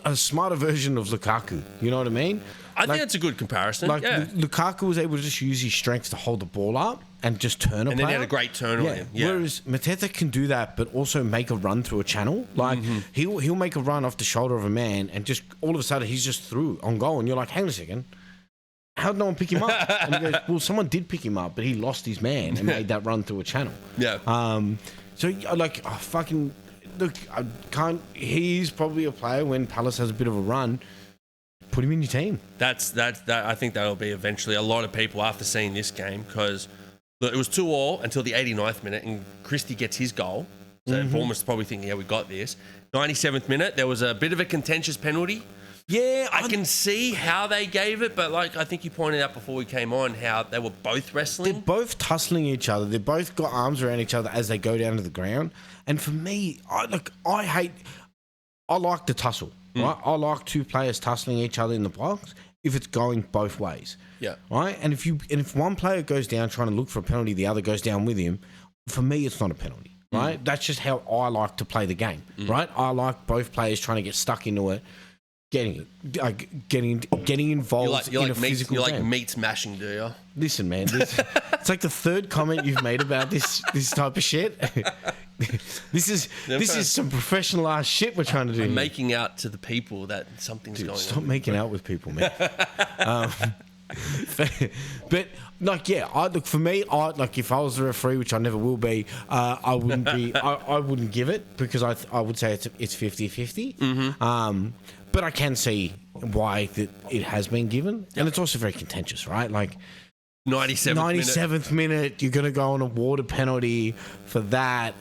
a smarter version of Lukaku. You know what I mean? I think that's a good comparison. Like yeah. Lukaku was able to just use his strength to hold the ball up and just turn a And then he had a great turn on him. Yeah. Whereas Mateta can do that, but also make a run through a channel. Like he'll make a run off the shoulder of a man, and just all of a sudden he's just through on goal, and you're like, hang on a second, how'd no one pick him up? And he goes, well, someone did pick him up, but he lost his man and made that run through a channel. Yeah. So like, fucking look, I can't. He's probably a player when Palace has a bit of a run. Put him in your team. That I think that'll be eventually a lot of people after seeing this game, because it was 2-2 until the 89th minute, and Christie gets his goal. So Bournemouth's probably thinking, yeah, we got this. 97th minute, there was a bit of a contentious penalty. Yeah, I can see how they gave it, but like I think you pointed out before we came on, how they were both wrestling. They're both tussling each other. They both got arms around each other as they go down to the ground. And for me, I like the tussle. Right, I like two players tussling each other in the box if it's going both ways. Yeah. Right, and if one player goes down trying to look for a penalty, the other goes down with him. For me, it's not a penalty. Right, that's just how I like to play the game. Right, I like both players trying to get stuck into it, getting involved in a physical game. You like meat smashing, do you? Listen, man, it's like the third comment you've made about this type of shit. This is some professional ass shit we're trying to do. I'm making out to the people that something's going on. Stop making out with people, man. But like, yeah, for me, if I was the referee, which I never will be, I wouldn't be. I wouldn't give it, because I would say it's 50-50. But I can see why it has been given, and it's also very contentious, right? Like. 97th minute, you're going to go on a water penalty for that.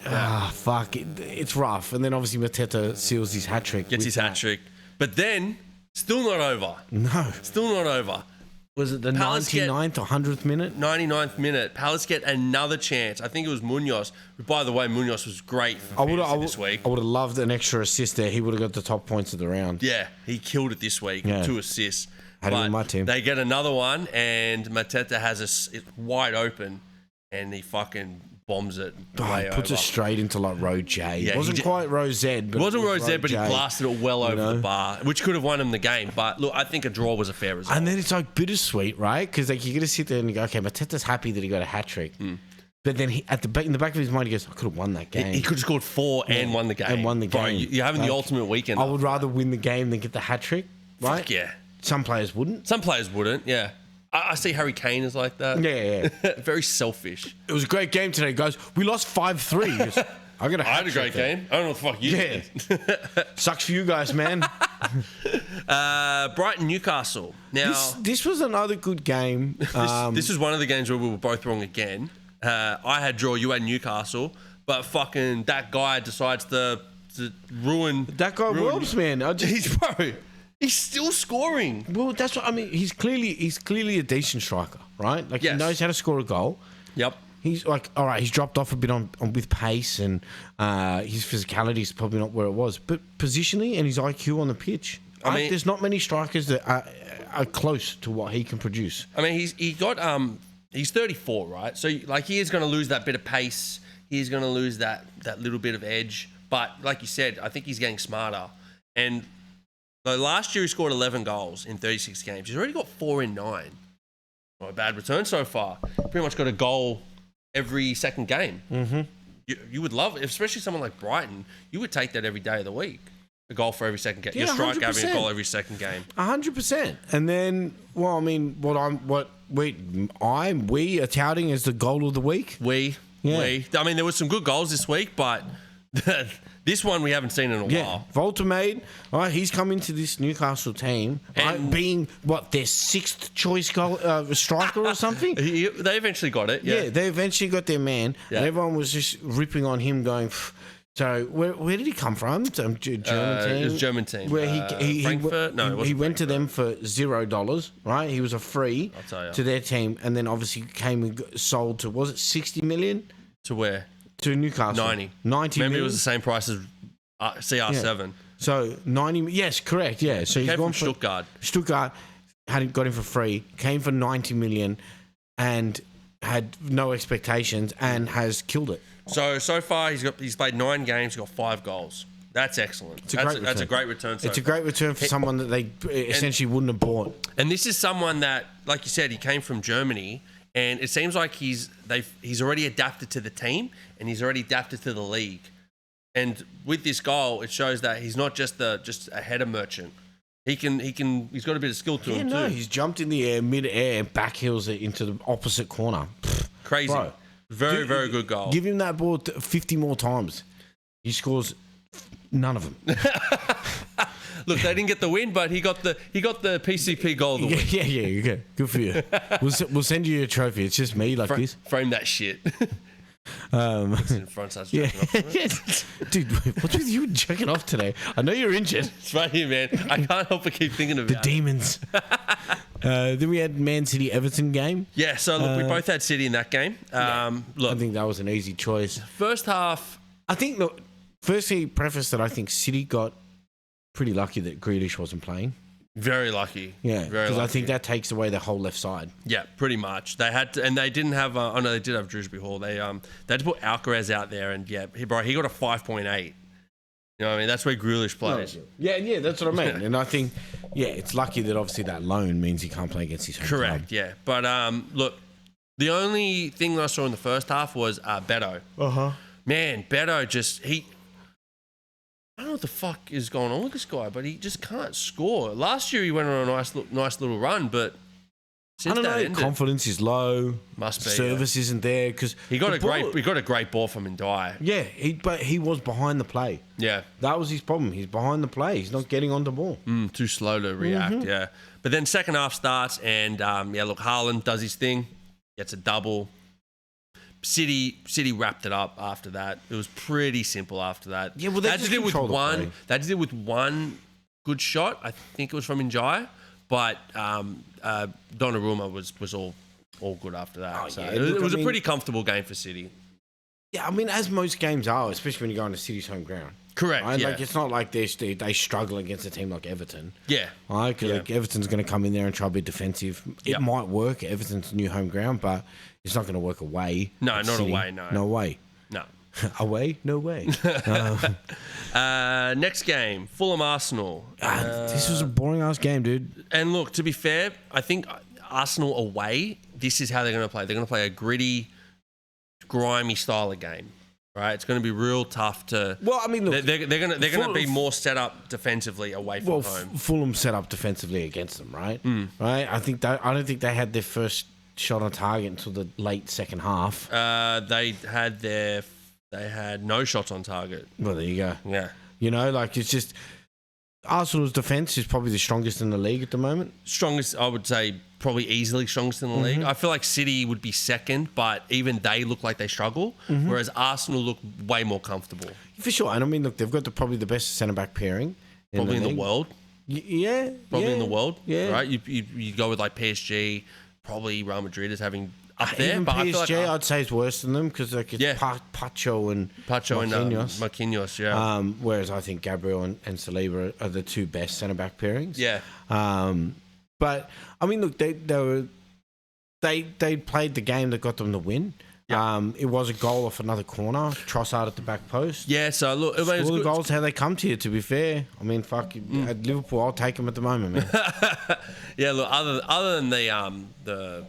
Fuck. It's rough. And then obviously Mateta seals his hat-trick. Gets his hat-trick. But then, still not over. No. Still not over. Was it the 99th or 100th minute? 99th minute. Palace get another chance. I think it was Munoz. By the way, Munoz was great for this week. I would have loved an extra assist there. He would have got the top points of the round. Yeah, he killed it this week. Yeah. 2 assists. Had him in my team. They get another one, and Mateta has it wide open, and he fucking bombs it. He puts it straight into like row J. Yeah, it wasn't quite row Z, but it wasn't row Z, but J. he blasted it well over the bar, which could have won him the game. But look, I think a draw was a fair result. And then it's like bittersweet, right? Because like you're gonna sit there and you go, okay, Mateta's happy that he got a hat trick. But then in the back of his mind, he goes, I could have won that game. He could have scored 4 and won the game. And won the game. Bro, you're having the ultimate weekend. I would rather win the game than get the hat trick, right? Fuck yeah. Some players wouldn't. Some players wouldn't, yeah. I see Harry Kane is like that. Yeah. Very selfish. It was a great game today, guys. We lost 5-3. I had a great game. I don't know what the fuck you did. Sucks for you guys, man. Brighton, Newcastle. Now this was another good game. This was one of the games where we were both wrong again. I had draw, you had Newcastle, but fucking that guy decides to ruin. That guy Wolves, man. He's still scoring. Well, that's what I mean. He's clearly a decent striker, right? Like he knows how to score a goal. Yep. He's like, all right, he's dropped off a bit on with pace, and his physicality is probably not where it was. But positionally and his IQ on the pitch, I mean, there's not many strikers that are close to what he can produce. I mean, he's 34, right? So like he is going to lose that bit of pace. He is going to lose that little bit of edge. But like you said, I think he's getting smarter. And so last year he scored 11 goals in 36 games. He's already got 4 in 9. Not a bad return so far. Pretty much got a goal every second game. Mm-hmm. You would love it, especially someone like Brighton. You would take that every day of the week. A goal for every second game. Yeah, your striker 100%. having a goal every second game. 100%. And then, well, I mean, we are touting as the goal of the week. We. I mean, there was some good goals this week, but this one we haven't seen in a while. Volta made. All right, he's come into this Newcastle team, being their 6th choice goal striker or something. They eventually got it. Yeah, they eventually got their man, and everyone was just ripping on him, going. So where did he come from? Some German team. It was German team. Where Frankfurt? No, it wasn't. He went to them for $0. Right, he was a free to their team, and then obviously came and sold to, was it 60 million? To where? To Newcastle. 90 Maybe million? It was the same price as CR7. So 90. Yes, correct. Yeah. So he's Came gone from Stuttgart. Stuttgart got him for free. Came for 90 million, and had no expectations and has killed it. So far he's played 9 games. He's got 5 goals. That's excellent. That's a great return. It's a great return for someone that they essentially wouldn't have bought. And this is someone that, like you said, he came from Germany, and it seems like he's already adapted to the team and he's already adapted to the league. And with this goal, it shows that he's not just a header merchant. He's got a bit of skill to him too. He's jumped in the air, mid-air, back heels it into the opposite corner. Crazy. Bro, very good goal. Give him that ball 50 more times. He scores none of them. Look, they didn't get the win, but he got the PCP goal of the win. Yeah, okay. Good for you. We'll send you a trophy. It's just me this. Frame that shit. In front, starts jerking off. Dude, what's with you jerking off today? I know you're injured. It's right here, man. I can't help but keep thinking about the demons. Then we had Man City Everton game. Yeah, so look, we both had City in that game. Look, I think that was an easy choice. First half, I think. Look, firstly, preface that I think City got pretty lucky that Grealish wasn't playing. Very lucky. Yeah, because I think that takes away the whole left side. Yeah, pretty much. They had to, and they didn't have. They did have Drewsbury Hall. They had to put Alcaraz out there, and he got a 5.8. You know what I mean? That's where Grealish plays. Yeah, that's what I mean. And I think, it's lucky that obviously that loan means he can't play against his home Correct. club. Yeah, but look, the only thing that I saw in the first half was Beto. Man, Beto I don't know what the fuck is going on with this guy, but he just can't score. Last year he went on a nice little run, but since I don't know. Confidence is low. Must be. Service isn't there because he got a great ball from Ndiaye. Yeah, but he was behind the play. Yeah, that was his problem. He's behind the play. He's not getting on the ball. Too slow to react. Yeah, but then second half starts and look, Haaland does his thing, gets a double. City wrapped it up after that. It was pretty simple after that. Yeah, well, they just did with one. They just did with one good shot. I think it was from Ndiaye, but Donnarumma was all good after that. It was a pretty comfortable game for City. Yeah, I mean, as most games are, especially when you go into City's home ground. Correct. Right? Yeah. Like it's not like they struggle against a team like Everton. Yeah. Right? Because Everton's going to come in there and try to be defensive. It might work at Everton's new home ground, but it's not going to work away. No, not City. away. No. No way. No. Away? No way. Next game, Fulham Arsenal. This was a boring ass game, dude. And look, to be fair, I think Arsenal away. This is how they're going to play. They're going to play a gritty, grimy style of game. Right, it's going to be real tough to. Well, I mean, look, they're going to be more set up defensively away from home. Fulham set up defensively against them, right? Right. I don't think they had their first shot on target until the late second half. They had no shots on target. Well, there you go. Yeah, it's just Arsenal's defense is probably the strongest in the league at the moment. Strongest, I would say. Probably easily strongest in the league. I feel like City would be second, but even they look like they struggle, whereas Arsenal look way more comfortable. For sure. And I mean, look, they've got probably the best centre-back pairing. Probably in the world. Yeah. Probably in the world. Yeah. Right? You go with like PSG, probably Real Madrid is having up there. Even but PSG, I feel like, I'd say is worse than them because like it's Pacho and Marquinhos, yeah. Whereas I think Gabriel and Saliba are the two best centre-back pairings. Yeah. But I mean, look, they played the game that got them the win. Yep. It was a goal off another corner. Trossard at the back post. Yeah, so look, all the goals how they come to you. To be fair, I mean, at Liverpool, I'll take them at the moment, man. Yeah, look, other than the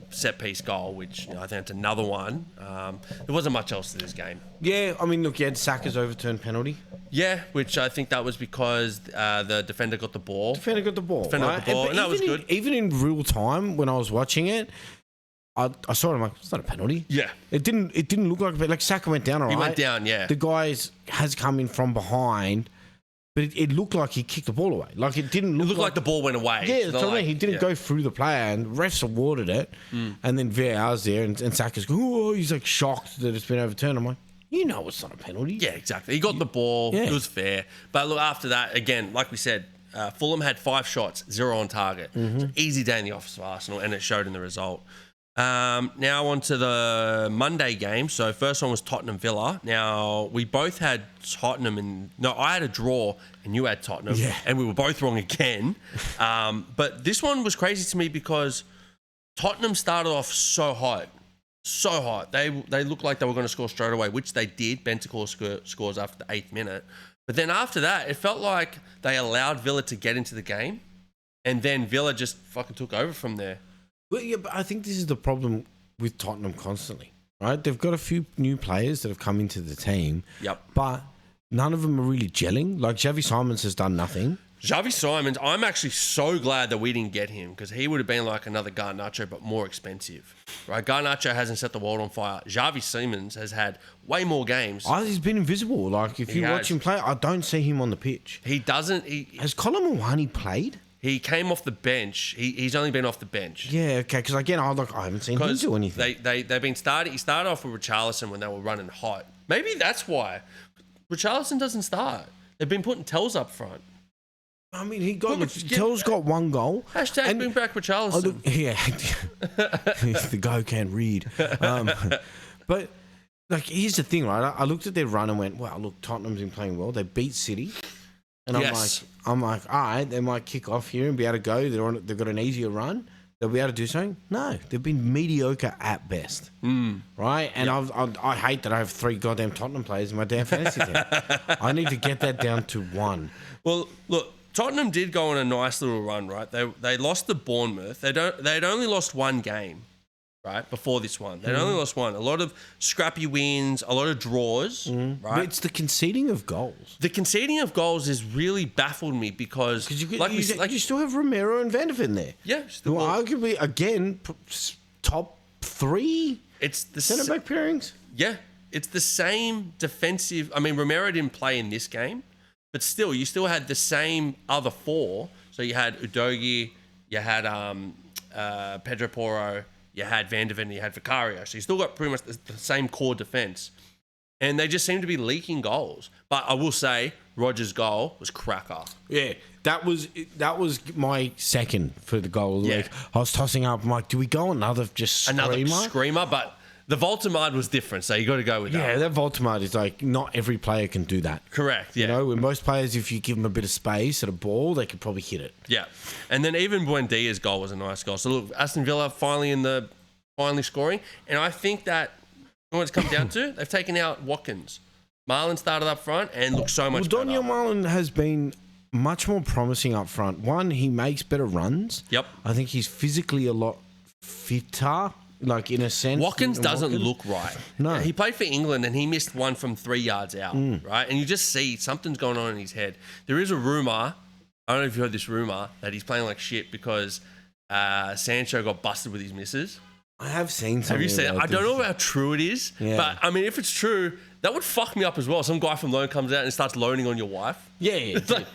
set piece goal, which I think it's another one. There wasn't much else to this game. Yeah, I mean, look, you had Saka's overturned penalty. Yeah, which I think that was because the defender got the ball. Defender got the ball, and that was good. Even in real time, when I was watching it, I saw it. I'm like, it's not a penalty. Yeah, it didn't look like Saka went down. All right, he went down. Yeah, the guy has come in from behind. But it looked like he kicked the ball away. Like it didn't look like the ball went away. Yeah, that's what I mean. He didn't go through the player, and refs awarded it. And then VAR's there, and Saka's going, oh, he's like shocked that it's been overturned. I'm like, it's not a penalty. Yeah, exactly. He got the ball. Yeah. It was fair. But look, after that, again, like we said, Fulham had 5 shots, 0 on target. So easy day in the office for Arsenal, and it showed in the result. Now on to the Monday game. So first one was Tottenham Villa. Now we both had Tottenham I had a draw and you had Tottenham, and we were both wrong again. But this one was crazy to me because Tottenham started off so hot. They looked like they were going to score straight away, which they did. Bentancur scores after the 8th minute. But then after that, it felt like they allowed Villa to get into the game, and then Villa just fucking took over from there. Well, yeah, but I think this is the problem with Tottenham constantly, right? They've got a few new players that have come into the team. Yep. But none of them are really gelling. Like, Xavi Simons has done nothing. Xavi Simons, I'm actually so glad that we didn't get him because he would have been like another Garnacho, but more expensive, right? Garnacho hasn't set the world on fire. Xavi Simons has had way more games. He's been invisible. Like, if you watch him play, I don't see him on the pitch. He doesn't. Has Colin Mawani played? He came off the bench. He's only been off the bench. Yeah, okay. Because again, I haven't seen him do anything. They've been started. He started off with Richarlison when they were running hot. Maybe that's why Richarlison doesn't start. They've been putting Tells up front. I mean, Tell's got one goal. Hashtag bring back Richarlison. The guy who can't read. But like, here's the thing, right? I looked at their run and went, "Wow, look, Tottenham's been playing well. They beat City." And I'm like, all right, they might kick off here and be able to go. They've got an easier run. They'll be able to do something. No, they've been mediocre at best, right? And I hate that I have 3 goddamn Tottenham players in my damn fantasy team. I need to get that down to 1. Well, look, Tottenham did go on a nice little run, right? They lost to Bournemouth. They'd only lost 1 game, right, before this one. They'd only lost 1. A lot of scrappy wins, a lot of draws, right? But it's the conceding of goals. The conceding of goals has really baffled me because you still have Romero and Van der Ven there. Yeah. Who are arguably, again, top 3 centre-back pairings. Yeah. It's the same defensive. I mean, Romero didn't play in this game, but still, you still had the same other 4. So you had Udogie, you had Pedro Porro, you had Van der Ven, you had Vicario. So you still got pretty much the same core defence. And they just seem to be leaking goals. But I will say, Rodgers' goal was cracker. Yeah, that was my second for the goal of the week. I was tossing up, I'm like, do we go another screamer? Another screamer, but the Voltemade was different, so you got to go with that. Yeah, that Voltemade is like, not every player can do that. Correct, yeah. You know, with most players, if you give them a bit of space at a ball, they could probably hit it. Yeah. And then even Buendia's goal was a nice goal. So look, Aston Villa finally scoring. And I think that, you know what it's come down to? They've taken out Watkins. Marlon started up front and looked so much better. Daniel Marlon has been much more promising up front. One, he makes better runs. Yep. I think he's physically a lot fitter. Like, in a sense. Watkins doesn't look right. No. He played for England and he missed one from 3 yards out, right? And you just see something's going on in his head. There is a rumour, I don't know if you heard this rumour, that he's playing like shit because Sancho got busted with his misses. I have seen something. Have you seen it? I don't know how true it is, but I mean, if it's true, that would fuck me up as well. Some guy from loan comes out and starts loaning on your wife. Yeah. It's like,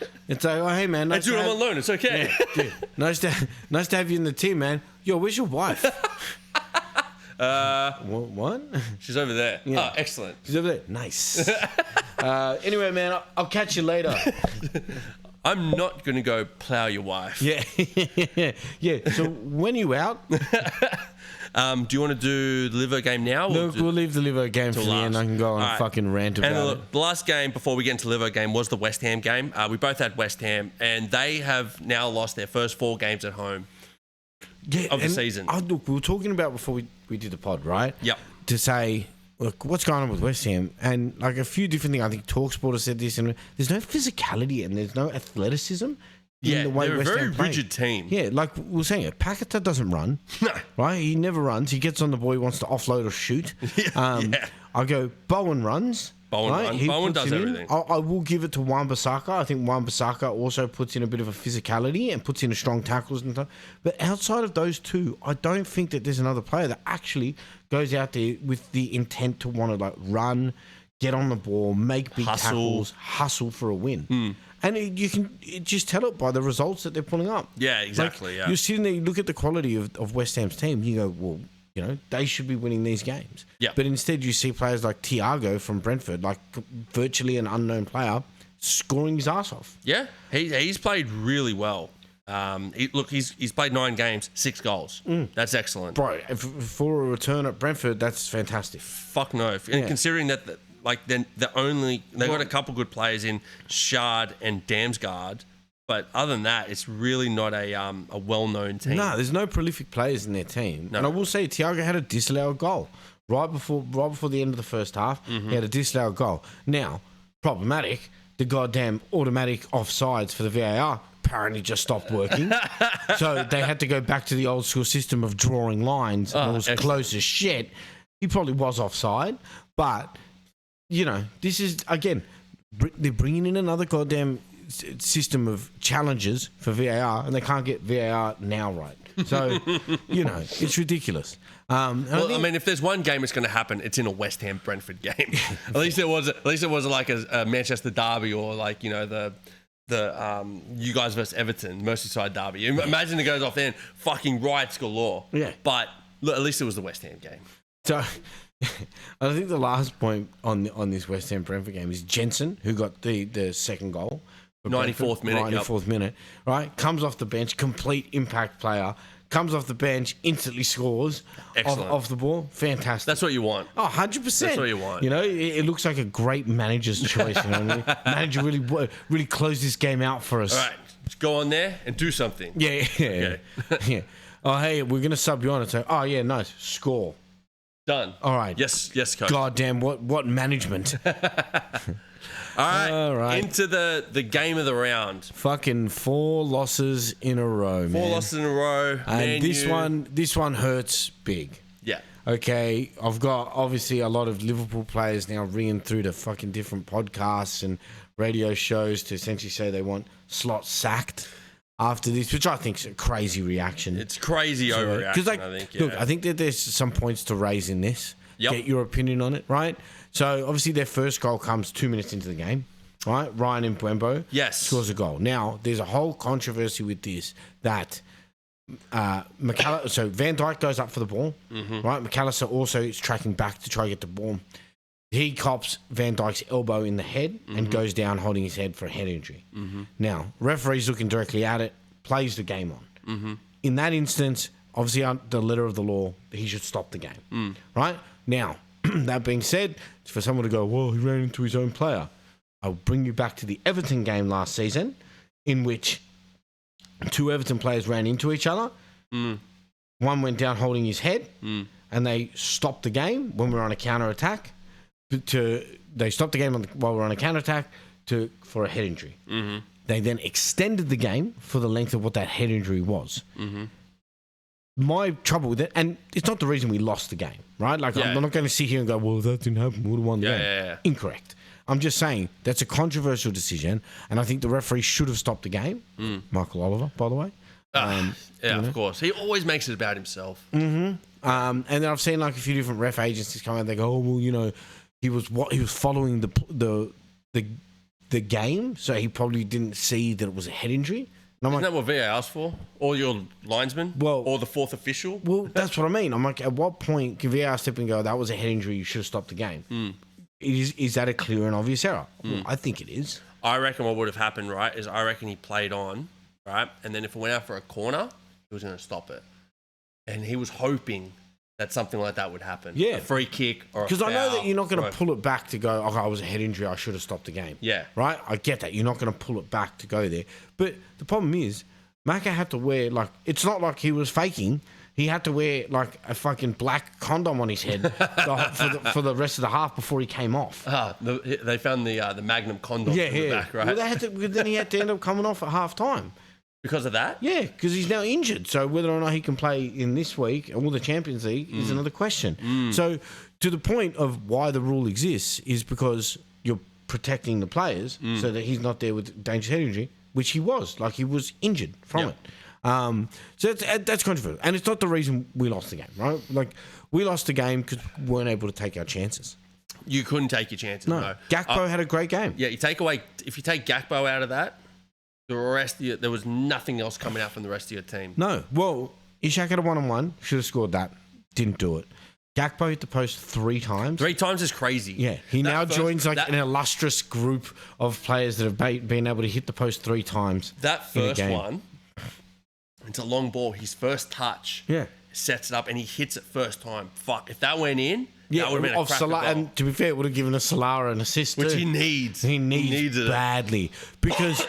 oh, hey, man. Nice dude, I'm on loan. It's okay. Yeah, nice to have you in the team, man. Yo, where's your wife? What? She's over there. Yeah. Oh, excellent. She's over there. Nice. Anyway, man, I'll catch you later. I'm not going to go plow your wife. Yeah. Yeah. So when are you out? Do you want to do the Liver game now? No, we'll leave the Liver game for the end. I can go on a fucking rant about it. The last game before we get into the Liver game was the West Ham game. We both had West Ham, and they have now lost their first 4 games at home of the season. Look, we were talking about before we did the pod, right? Yep. To say, look, what's going on with West Ham? And like a few different things. I think TalkSport has said this, and there's no physicality and there's no athleticism. Yeah, the way they're West a very Ham play. rigid team. Yeah, like we were saying, Paqueta doesn't run. No. Right? He never runs. He gets on the ball, he wants to offload or shoot. I go, Bowen runs. Bowen does everything. I will give it to Wan-Bissaka. I think Wan-Bissaka also puts in a bit of a physicality and puts in a strong tackles and stuff. But outside of those two, I don't think that there's another player that actually goes out there with the intent to want to like run, get on the ball, make big tackles, hustle for a win. And you can just tell it by the results that they're pulling up. Yeah, exactly. You're sitting there, you look at the quality of West Ham's team, you go, well, you know, they should be winning these games. Yeah. But instead you see players like Thiago from Brentford, like virtually an unknown player, scoring his ass off. Yeah, he's played really well. He's played 9 games, 6 goals. That's excellent. Bro, for a return at Brentford, that's fantastic. Fuck no. And considering that, they got a couple good players in Shard and Damsgaard, but other than that, it's really not a well-known team. No, there's no prolific players in their team. No. And I will say, Thiago had a disallowed goal right before the end of the first half. He had a disallowed goal. Now, problematic. The goddamn automatic offsides for the VAR apparently just stopped working. So they had to go back to the old school system of drawing lines. And it was close as shit. He probably was offside. But, this is, again, they're bringing in another goddamn system of challenges for VAR, and they can't get VAR now right. So, it's ridiculous. If there's one game that's going to happen, it's in a West Ham Brentford game. At least it was like a Manchester derby, or the you guys versus Everton Merseyside derby. Imagine it goes off then, fucking riots galore. Yeah, but at least it was the West Ham game. So, I think the last point on this West Ham Brentford game is Jensen, who got the second goal. 94th minute. 94th minute, right? Comes off the bench, complete impact player. Comes off the bench, instantly scores off the ball. Fantastic. That's what you want. Oh, 100%. That's what you want. It looks like a great manager's choice. Manager really closed this game out for us. All right, let's go on there and do something. Yeah. Okay. Yeah. Oh, hey, we're going to sub you on it. So, oh, yeah, nice. Score. Done. All right. Yes, coach. Goddamn, what management. All right. Into the game of the round. Fucking 4 losses in a row, man. 4 losses in a row. And this one hurts big. Yeah. Okay, I've got obviously a lot of Liverpool players now ringing through to fucking different podcasts and radio shows to essentially say they want Slot sacked after this, which I think is a crazy reaction. It's crazy overreaction, I think. Yeah. Look, I think that there's some points to raise in this. Yep. Get your opinion on it, right? So, obviously, their first goal comes 2 minutes into the game, right? Ryan Mbeumo scores a goal. Now, there's a whole controversy with this that so Van Dijk goes up for the ball, right? McAllister also is tracking back to try to get the ball. He cops Van Dijk's elbow in the head and goes down holding his head for a head injury. Now, referee's looking directly at it, plays the game on. In that instance, obviously, the letter of the law, he should stop the game, right? Now, that being said, for someone to go, well, he ran into his own player, I'll bring you back to the Everton game last season, in which 2 Everton players ran into each other. One went down holding his head, and they stopped the game when we were on a counter-attack. They stopped the game while we were on a counter-attack for a head injury. They then extended the game for the length of what that head injury was. My trouble with it, and it's not the reason we lost the game, right? Like, I'm not going to sit here and go, well, that didn't happen. We would have won the game. Yeah. Incorrect. I'm just saying that's a controversial decision, and I think the referee should have stopped the game. Michael Oliver, by the way. Of course. He always makes it about himself. And then I've seen like a few different ref agencies come out. They go, oh, well, he was following the game, so he probably didn't see that it was a head injury. Isn't that what VAR's for? Or your linesman? Or the 4th official? Well, that's what I mean. I'm like, at what point can VAR step in and go, that was a head injury, you should have stopped the game? Is that a clear and obvious error? Well, I think it is. I reckon what would have happened, right, is I reckon he played on, right, and then if it went out for a corner, he was going to stop it. And he was hoping that something like that would happen. Yeah. A free kick or a Because I know that you're not going to right. pull it back to go, oh, I was a head injury, I should have stopped the game. Yeah. Right? I get that. You're not going to pull it back to go there. But the problem is, Maka had to wear, like, it's not like he was faking. He had to wear, like, a fucking black condom on his head for the rest of the half before he came off. They found the Magnum condom in the back, right? Well, then he had to end up coming off at half time. Because of that? Yeah, because he's now injured. So whether or not he can play in this week or the Champions League is another question. So to the point of why the rule exists is because you're protecting the players so that he's not there with dangerous head injury, which he was. Like, he was injured from it. So that's controversial. And it's not the reason we lost the game, right? Like, we lost the game because we weren't able to take our chances. You couldn't take your chances, no. Gakpo had a great game. Yeah, if you take Gakpo out of that, the rest of there was nothing else coming out from the rest of your team. No. Well, Ishak had a 1-on-1. Should have scored that. Didn't do it. Gakpo hit the post 3 times. 3 times is crazy. Yeah. He now joins an illustrious group of players that have been able to hit the post 3 times. That first one, It's a long ball. His first touch. Yeah. Sets it up and he hits it first time. Fuck, if that went in, that would have been a cracker goal. And to be fair, it would have given a Salah an assist Which too. he needs. He needs it badly. Because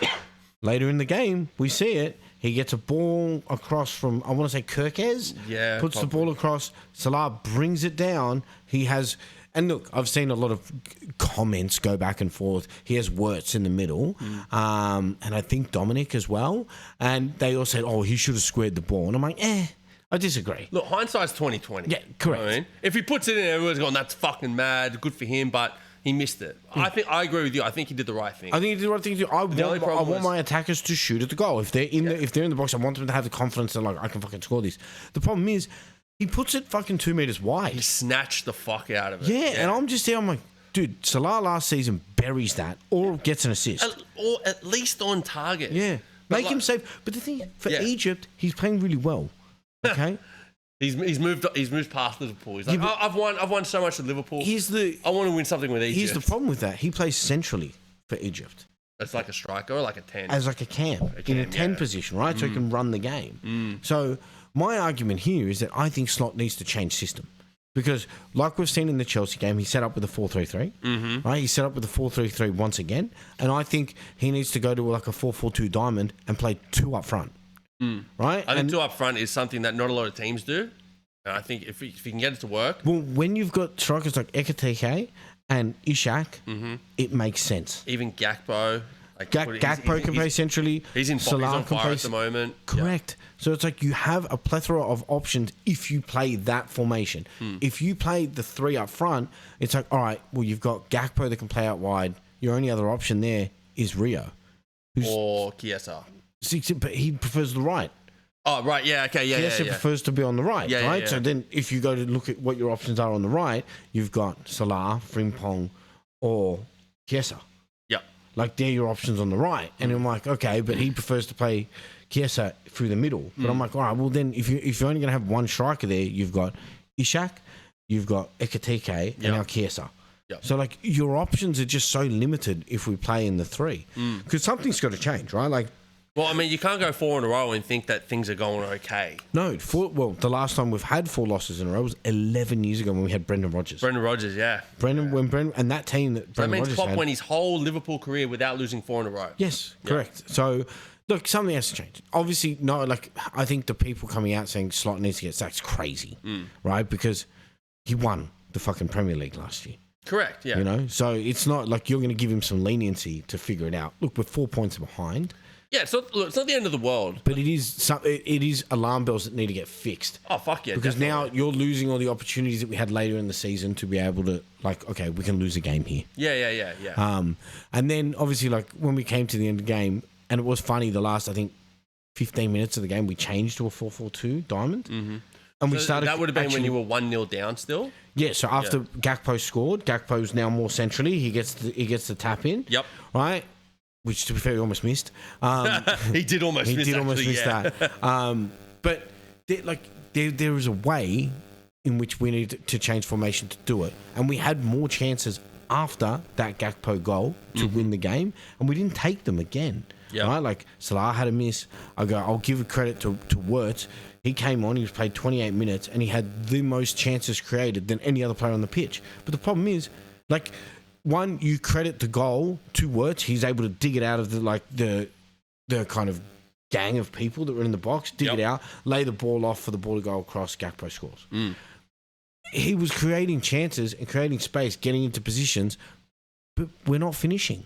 later in the game, we see it. He gets a ball across from, I want to say Kirkes. Yeah. Puts the ball across. Salah brings it down. He has... And look, I've seen a lot of comments go back and forth. He has Wirtz in the middle, and I think Dominic as well. And they all said, he should have squared the ball. And I'm like, I disagree. Look, hindsight's 20/20. Yeah, correct. You know what I mean? If he puts it in, everyone's going, that's fucking mad. Good for him, but he missed it. I agree with you. I think he did the right thing. I think he did the right thing too. I want my attackers to shoot at the goal. If they're in the box, I want them to have the confidence that I can fucking score this. The problem is, he puts it fucking 2 meters wide. He snatched the fuck out of it. Yeah, and I'm just there. I'm like, dude, Salah last season buries that or gets an assist. Or at least on target. Yeah. Make him safe. But the thing is, for Egypt, he's playing really well. Okay? He's moved past Liverpool. He's like, I've won so much at Liverpool. I want to win something with Egypt. Here's the problem with that. He plays centrally for Egypt. It's like a striker or like a 10. As like a cam in a 10 position, right? So he can run the game. So my argument here is that I think Slot needs to change system. Because like we've seen in the Chelsea game, he set up with a 4-3-3. Right? He set up with a 4-3-3 once again. And I think he needs to go to like a 4-4-2 diamond and play 2 up front. Right? I think 2 up front is something that not a lot of teams do. And I think if he can get it to work. Well, when you've got strikers like Ekitike and Ishak, it makes sense. Even Gakpo. Gakpo can play centrally. He's on fire at the moment. Correct. Yeah. So it's like you have a plethora of options if you play that formation. If you play the 3 up front, it's like, all right, well, you've got Gakpo that can play out wide. Your only other option there is Rio. Or Chiesa. But he prefers the right. Oh, right. Yeah, okay. Chiesa prefers to be on the right, right? Yeah. So then if you go to look at what your options are on the right, you've got Salah, Frimpong, or Chiesa. Like, they're your options on the right. And I'm like, okay, but he prefers to play Chiesa through the middle. But I'm like, all right, well, then if you're only going to have one striker there, you've got Ishak, you've got Ekitike, and now Chiesa. So, like, your options are just so limited if we play in the 3. Because something's got to change, right? Like, well, I mean, you can't go 4 in a row and think that things are going okay. No, the last time we've had 4 losses in a row was 11 years ago when we had Brendan Rodgers. Yeah. And that team that Brendan Rodgers Klopp went his whole Liverpool career without losing 4 in a row. Yes, correct. So, look, something has to change. Obviously, no, like, I think the people coming out saying Slot needs to get sacked is crazy, right? Because he won the fucking Premier League last year. Correct, yeah. You know, so it's not like you're going to give him some leniency to figure it out. Look, we're 4 points behind. Yeah, it's not the end of the world. But it is alarm bells that need to get fixed. Oh, fuck yeah. Because definitely. now you're losing all the opportunities that we had later in the season to be able to, like, okay, we can lose a game here. Yeah. And then, obviously, like, when we came to the end of the game, and it was funny, the last, I think, 15 minutes of the game, we changed to a 4-4-2 diamond. And we started. That would have been when you were 1-0 down still? Yeah, so after Gakpo scored, Gakpo's now more centrally. He gets the tap in. Yep. Right? Which, to be fair, he almost missed. He did almost miss that. But there is a way in which we need to change formation to do it. And we had more chances after that Gakpo goal to win the game, and we didn't take them again. Yep. Right? Like, Salah had a miss. I'll give a credit to Wirtz. He came on, he was played 28 minutes, and he had the most chances created than any other player on the pitch. But the problem is, like, one, you credit the goal to Wirtz. He's able to dig it out of the kind of gang of people that were in the box, dig it out, lay the ball off for the ball to go across, Gakpo scores. He was creating chances and creating space, getting into positions, but we're not finishing.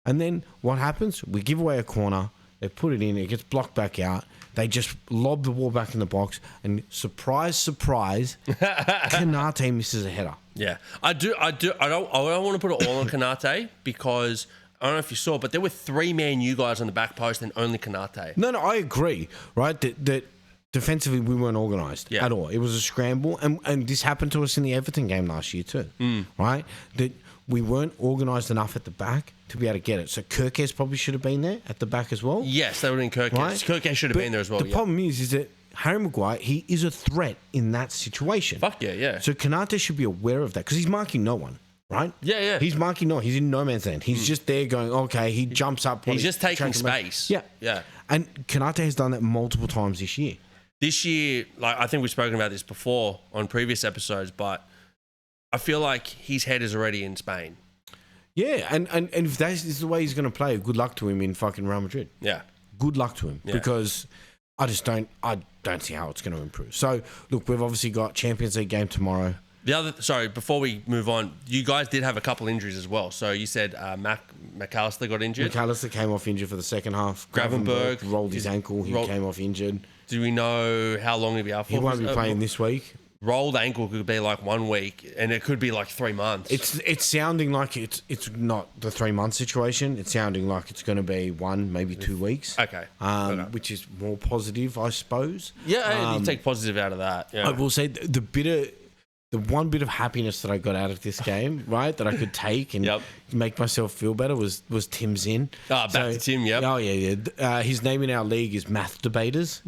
And then what happens? We give away a corner, they put it in, it gets blocked back out, they just lob the ball back in the box, and surprise, Konate misses a header. Yeah, I don't want to put it all on Konate because I don't know if you saw, but there were 3 Man U guys on the back post and only Konate. No, I agree. Right, that defensively we weren't organised at all. It was a scramble, and this happened to us in the Everton game last year too. Right, that we weren't organised enough at the back to be able to get it. So Kirkes probably should have been there at the back as well. Yes, they would have been Kirkes. Right? Kirkes should have been there as well. The problem is that Harry Maguire, he is a threat in that situation. Fuck yeah. So Konate should be aware of that because he's marking no one, right? Yeah. He's marking no one. He's in no man's land. He's just there going, okay, he jumps up. He's just taking space. Yeah. And Konate has done that multiple times this year. This year, like I think we've spoken about this before on previous episodes, but I feel like his head is already in Spain. Yeah, and if that is the way he's going to play, good luck to him in fucking Real Madrid. Yeah. Good luck to him because I don't see how it's going to improve. So, look, we've obviously got Champions League game tomorrow. Before we move on, you guys did have a couple injuries as well. So you said McAllister got injured. McAllister came off injured for the second half. Gravenberg rolled his ankle. He came off injured. Do we know how long he'll be out for? He won't be playing this week. Rolled ankle could be like 1 week, and it could be like 3 months. It's sounding like it's not the 3 month situation. It's sounding like it's going to be 1, maybe 2 weeks. Okay. Which is more positive, I suppose. Yeah, you take positive out of that. Yeah. I will say the one bit of happiness that I got out of this game, right, that I could take and make myself feel better was Tim's in. Back to Tim, yep. Oh, yeah. His name in our league is Math Debaters.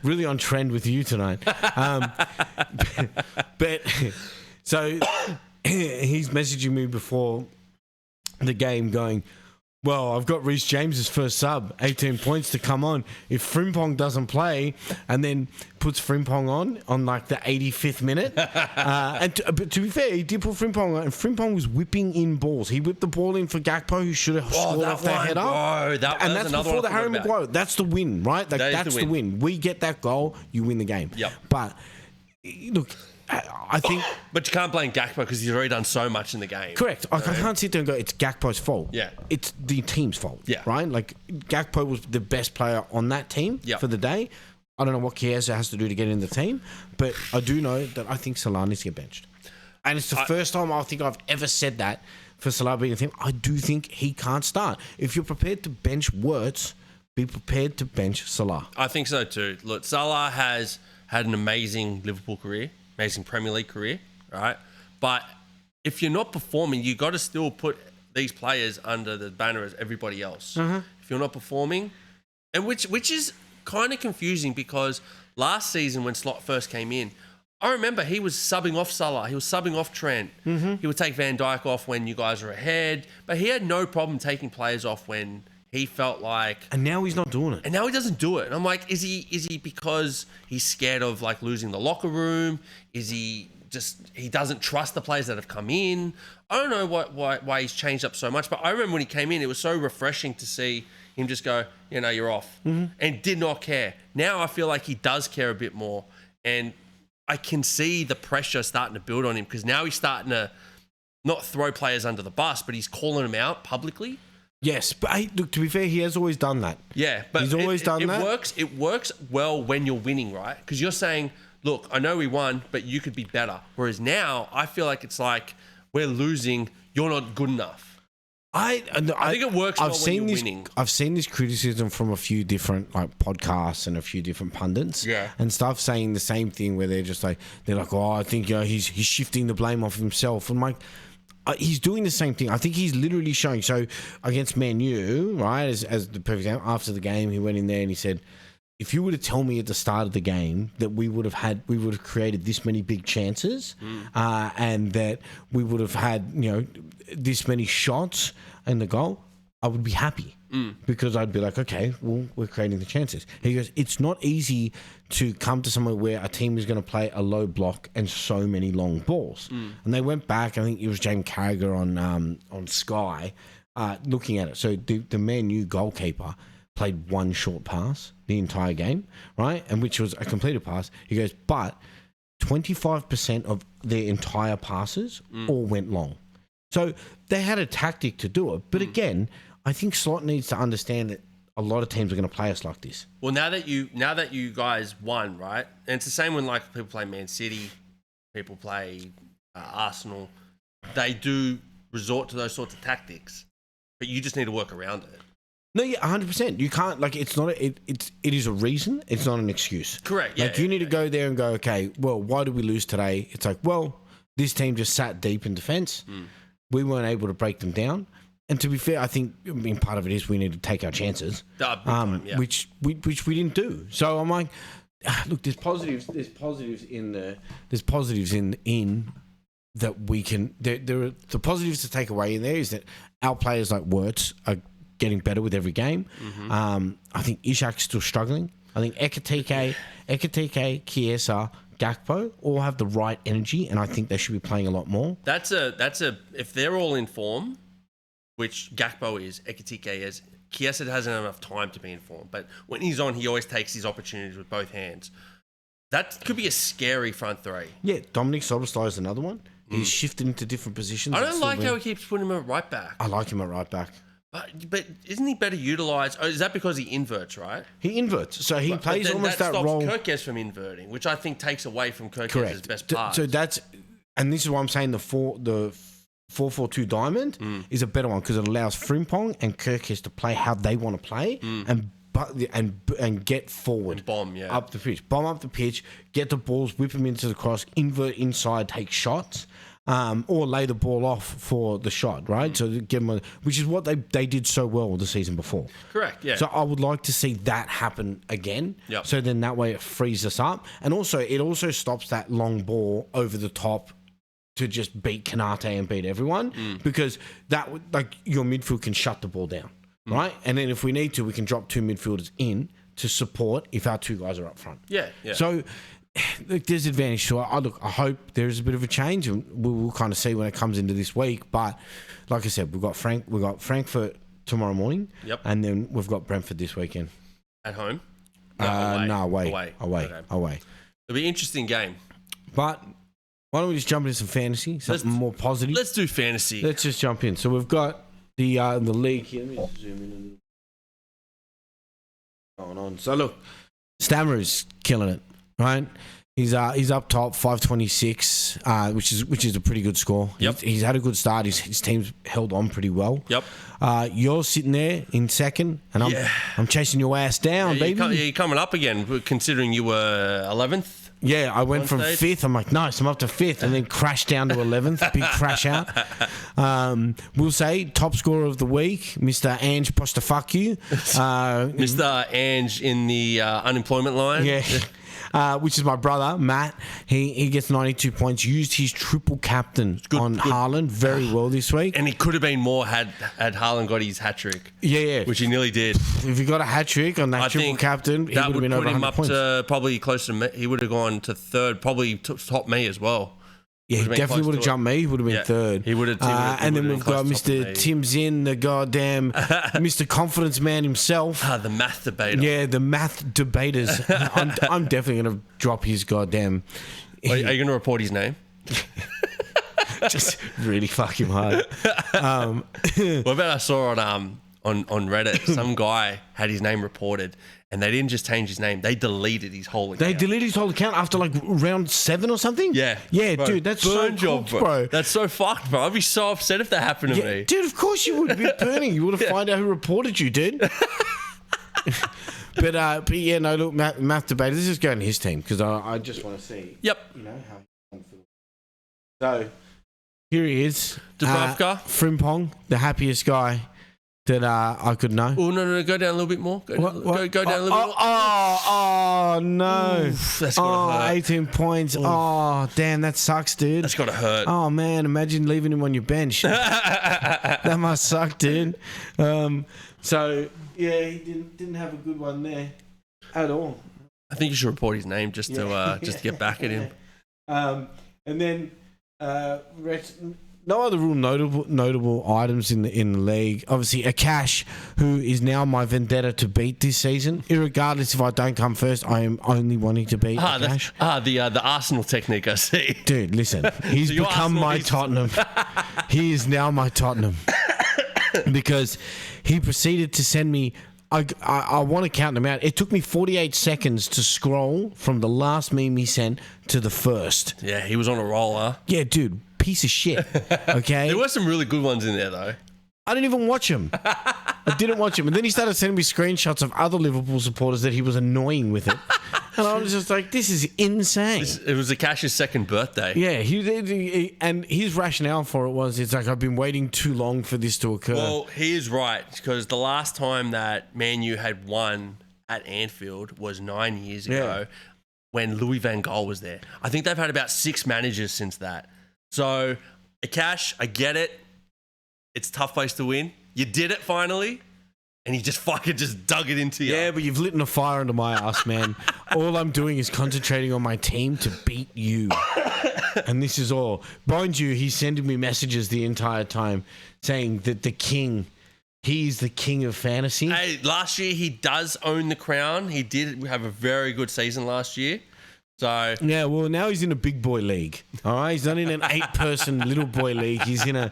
Really on trend with you tonight. But so he's messaging me before the game going, well, I've got Reece James's first sub, 18 points to come on. If Frimpong doesn't play and then puts Frimpong on like the 85th minute. But to be fair, he did put Frimpong on, and Frimpong was whipping in balls. He whipped the ball in for Gakpo, who should have scored off that header. And that's before the Harry Maguire. That's the win, right? That's the win. We get that goal, you win the game. Yep. But look, I think... But you can't blame Gakpo because he's already done so much in the game. Correct. I can't sit there and go, it's Gakpo's fault. Yeah. It's the team's fault. Yeah. Right? Like, Gakpo was the best player on that team for the day. I don't know what Chiesa has to do to get in the team, but I do know that I think Salah needs to get benched. And it's the first time I think I've ever said that for Salah being a team. I do think he can't start. If you're prepared to bench Wirtz, be prepared to bench Salah. I think so too. Look, Salah has had an amazing Liverpool career. Amazing Premier League career, right? But if you're not performing, you got to still put these players under the banner as everybody else. If you're not performing, and which is kind of confusing because last season when Slot first came in, I remember he was subbing off Salah, he was subbing off Trent. He would take Van Dijk off when you guys were ahead, but he had no problem taking players off when he felt like... And now he's not doing it. And now he doesn't do it. And I'm like, is he because he's scared of like losing the locker room? Is he just... He doesn't trust the players that have come in? I don't know why he's changed up so much. But I remember when he came in, it was so refreshing to see him just go, you're off. And did not care. Now I feel like he does care a bit more. And I can see the pressure starting to build on him because now he's starting to not throw players under the bus, but he's calling them out publicly. Yes, but look, to be fair, he has always done that. Yeah, but he's always done that. It works well when you're winning, right? Because you're saying, look, I know we won, but you could be better. Whereas now, I feel like it's like, we're losing, you're not good enough. I think it works well when you're winning. I've seen this criticism from a few different like podcasts and a few different pundits and stuff saying the same thing where they're like, oh, I think he's shifting the blame off himself. And like, he's doing the same thing. I think he's literally showing. So against Man U, right, as the perfect example, after the game, he went in there and he said, if you were to tell me at the start of the game that we would have created this many big chances and that we would have had, this many shots in the goal, I would be happy because I'd be like, okay, well, we're creating the chances. He goes, it's not easy to come to somewhere where a team is going to play a low block and so many long balls. And they went back, I think it was James Carragher on Sky looking at it. So the Man U goalkeeper played one short pass the entire game, right? And which was a completed pass. He goes, but 25% of their entire passes all went long. So they had a tactic to do it. But again, I think Slot needs to understand that a lot of teams are going to play us like this. Well, now that you guys won, right? And it's the same when like people play Man City, people play Arsenal. They do resort to those sorts of tactics, but you just need to work around it. No, yeah, 100%. You can't, like, it's not, it is a reason. It's not an excuse. Correct. Like, you need to go there and go, okay, well, why did we lose today? It's like, well, this team just sat deep in defense. We weren't able to break them down. And to be fair, I think, part of it is we need to take our chances, which we didn't do. So I'm like, look, there's positives in that we can, there are the positives to take away in there is that our players like Wirtz are getting better with every game. I think Ishak's still struggling. I think Ekatike, Chiesa, Gakpo all have the right energy, and I think they should be playing a lot more. That's a if they're all in form, which Gakpo is, Ekatike is, Chiesa hasn't had enough time to be in form. But when he's on, he always takes his opportunities with both hands. That could be a scary front three. Yeah, Dominic Soboslai is another one. He's shifted into different positions. I don't like how he keeps putting him at right back. I like him at right back. But isn't he better utilised? Oh, is that because he inverts, right? He inverts. So he plays almost that role. That stops Kirkes from inverting, which I think takes away from Kirkes' best part. So that's... And this is why I'm saying the 4-4-2 diamond is a better one because it allows Frimpong and Kirkes to play how they want to play and get forward. And bomb, yeah. Up the pitch. Bomb up the pitch, get the balls, whip them into the cross, invert inside, take shots. Or lay the ball off for the shot, right? So give them which is what they did so well the season before. Correct, yeah. So I would like to see that happen again. Yep. So then that way it frees us up. And also it also stops that long ball over the top to just beat Kanate and beat everyone. Because that like your midfield can shut the ball down. Right? And then if we need to, we can drop 2 midfielders in to support if our 2 guys are up front. Yeah. So look, there's advantage to it. I hope there's a bit of a change, and we'll kind of see when it comes into this week. But like I said, we've got Frankfurt tomorrow morning, and then we've got Brentford this weekend. At home? Away. Okay. Away. It'll be an interesting game. But why don't we just jump into some fantasy, something more positive? Let's do fantasy. Let's just jump in. So we've got the league here. Let me just zoom in a little. Going on. So look, Stammer's killing it. Right, he's up top 526, which is a pretty good score. Yep. He's had a good start. His team's held on pretty well. Yep. You're sitting there in second, and I'm chasing your ass down, baby. You're coming up again, considering you were 11th. Yeah, I went from 5th. I'm like, nice, I'm up to 5th, and then crashed down to 11th. Big crash out. We'll say top scorer of the week, Mr. Ange Postafaki. Mr. Ange in the unemployment line. Yeah. Which is my brother, Matt. He gets 92 points. Used his triple captain on Haaland very well this week. And he could have been more had Haaland got his hat-trick. Yeah. Which he nearly did. If he got a hat-trick on that triple captain, he would have been over 100 points. That would put him up to probably close to me. He would have gone to third, probably top me as well. Yeah, he definitely would have jumped me. He would have been third. He would have. And then we've got Mr. Tim Zinn, the goddamn Mr. Confidence Man himself. The math debater. Yeah, the math debaters. I'm definitely going to drop his goddamn... Are you going to report his name? Just really fuck him hard. What about I saw on Reddit, some guy had his name reported, and they didn't just change his name; they deleted his whole account. They deleted his whole account after like round 7 or something. Yeah, bro, dude, that's so cooked, bro. That's so fucked, bro. I'd be so upset if that happened to me, dude. Of course you would be burning. You would have found out who reported you, dude. But yeah, no, look, math debate. Let's just go in his team because I just want to see. Yep. You know how he feels. So here he is, Dubravka, Frimpong, the happiest guy that I could know. Oh, no, go down a little bit more. Go down a little bit more. Oh, no. Oof, that's got to hurt. 18 points. Oof. Oh, damn, that sucks, dude. That's got to hurt. Oh, man, imagine leaving him on your bench. That must suck, dude. So, yeah, he didn't have a good one there at all. I think you should report his name just to get back at him. And then... no other real notable items in the league. Obviously, Akash, who is now my vendetta to beat this season. Irregardless if I don't come first, I am only wanting to beat Akash. The Arsenal technique, I see. Dude, listen, he's so become my Tottenham. He is now my Tottenham because he proceeded to send me. I want to count them out. It took me 48 seconds to scroll from the last meme he sent to the first. Yeah, he was on a roll, huh? Yeah, dude, piece of shit. Okay? There were some really good ones in there, though. I didn't even watch him. I didn't watch him. And then he started sending me screenshots of other Liverpool supporters that he was annoying with it. And I was just like, this is insane. It was Akash's second birthday. Yeah, and his rationale for it was, it's like, I've been waiting too long for this to occur. Well, he is right, because the last time that Man U had won at Anfield was 9 years ago when Louis van Gaal was there. I think they've had about 6 managers since that. So, Akash, I get it. It's a tough place to win. You did it finally. and he just fucking just dug it into you. Yeah, but you've lit a fire under my ass, man. All I'm doing is concentrating on my team to beat you. And this is all. Mind you, he's sending me messages the entire time saying that he's the king of fantasy. Hey, last year he does own the crown. He did have a very good season last year. So yeah, well now he's in a big boy league. All right, he's not in an 8-person little boy league. He's in a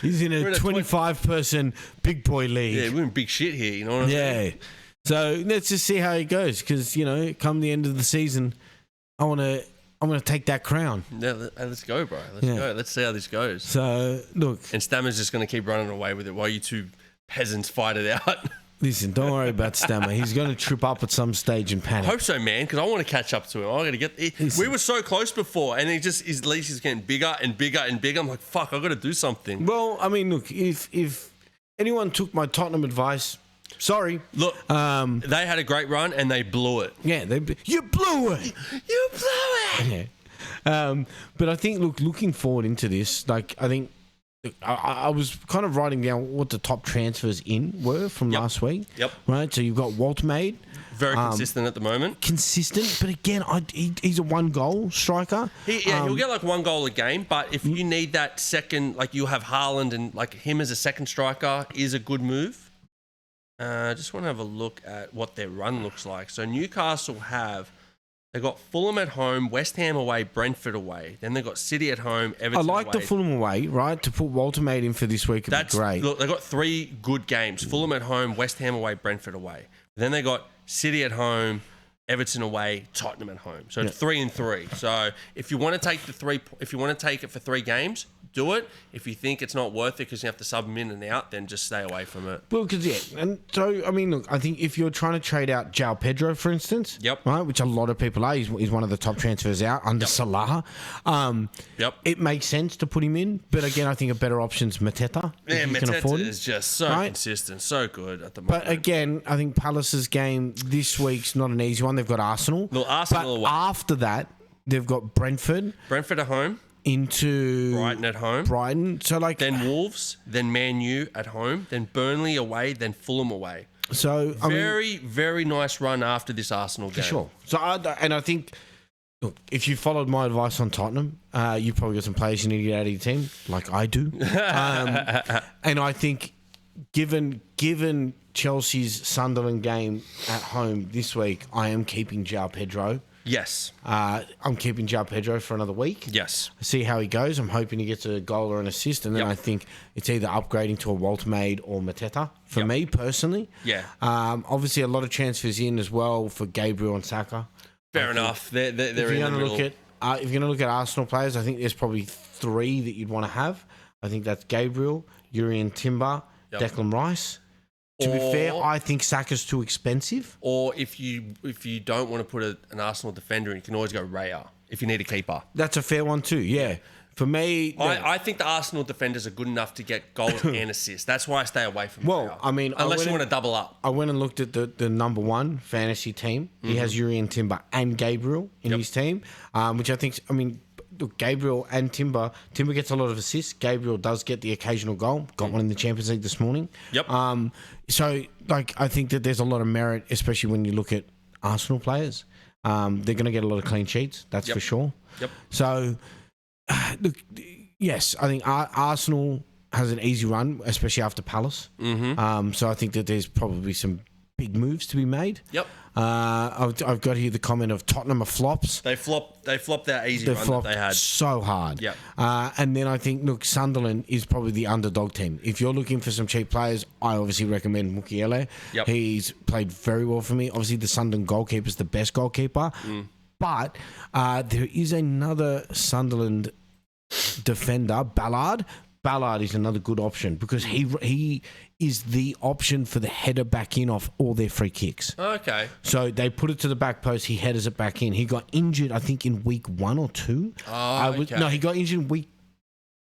25-person big boy league. Yeah, we're in big shit here. You know what I mean? Yeah. So let's just see how he goes, because come the end of the season, I want to take that crown. Yeah, let's go, bro. Let's go. Let's see how this goes. So look, and Stammer's just going to keep running away with it while you two peasants fight it out. Listen, don't worry about Stammer. He's going to trip up at some stage and panic. I hope so, man, because I want to catch up to him. I got to get. We were so close before, and his leash is getting bigger and bigger and bigger. I'm like, fuck, I got to do something. Well, I mean, look, if anyone took my Tottenham advice, sorry. Look, they had a great run and they blew it. Yeah, you blew it. You blew it. Yeah. But I think, looking forward into this, like, I think. I was kind of writing down what the top transfers were from last week. Yep. Right. So you've got Walt Maid. Very consistent at the moment. Consistent, but again, he's a 1-goal striker. He'll get like 1 goal a game, but if you need that second, like you have Haaland and like him as a second striker is a good move. Just want to have a look at what their run looks like. So Newcastle they've got Fulham at home, West Ham away, Brentford away. Then they've got City at home, Everton away. The Fulham away, right? To put Walter Maid in for this week would be great. Look, they've got 3 good games. Fulham at home, West Ham away, Brentford away. Then they got City at home, Everton away, Tottenham at home. So 3 and 3. So if you want to take it for 3 games, do it. If you think it's not worth it because you have to sub them in and out, then just stay away from it. Well, and so I mean, look, I think if you're trying to trade out João Pedro, for instance, right, which a lot of people are, he's one of the top transfers out under Salah. It makes sense to put him in, but again, I think a better option's Mateta. Yeah, Mateta is just so consistent, so good at the moment. But again, I think Palace's game this week's not an easy one. They've got Arsenal. Look, Arsenal but after that, they've got Brentford. Brentford at home. Into Brighton at home. So then Wolves, then Man U at home, then Burnley away, then Fulham away. So very nice run after this Arsenal game. For sure. So I think, look, if you followed my advice on Tottenham, you've probably got some players you need to get out of your team, like I do. And I think, given Chelsea's Sunderland game at home this week, I am keeping João Pedro. Yes. I'm keeping João Pedro for another week. Yes. See how he goes. I'm hoping he gets a goal or an assist, and then I think it's either upgrading to a Walt Maid or Mateta for me personally. Yeah. Obviously, a lot of transfers in as well for Gabriel and Saka. Fair enough. They're in the middle. If you're going to look at Arsenal players, I think there's probably 3 that you'd want to have. I think that's Gabriel, Urian Timber, Declan Rice. To be fair, I think Saka's too expensive. Or if you don't want to put an Arsenal defender in, you can always go Raya if you need a keeper. That's a fair one too, yeah. For me... I think the Arsenal defenders are good enough to get goals and assists. That's why I stay away from Raya. I mean... Unless you want to double up. I went and looked at the number 1 fantasy team. He has Urian Timber and Gabriel in his team, which I think... I mean... Look, Gabriel and Timber gets a lot of assists. Gabriel does get the occasional goal. Got one in the Champions League this morning. Yep. So, I think that there's a lot of merit, especially when you look at Arsenal players. They're going to get a lot of clean sheets, that's for sure. Yep. So, look, yes, I think Arsenal has an easy run, especially after Palace. So I think that there's probably some big moves to be made. Yep. I've got here the comment of Tottenham are flops. They flopped that easy run that they had. So hard. Yep. And then I think, look, Sunderland is probably the underdog team. If you're looking for some cheap players, I obviously recommend Mukiele. Yep. He's played very well for me. Obviously, the Sunderland goalkeeper is the best goalkeeper. But there is another Sunderland defender, Ballard. Ballard is another good option because he is the option for the header back in off all their free kicks. Okay. So they put it to the back post. He headers it back in. He got injured, I think, in week 1 or 2. No, he got injured in week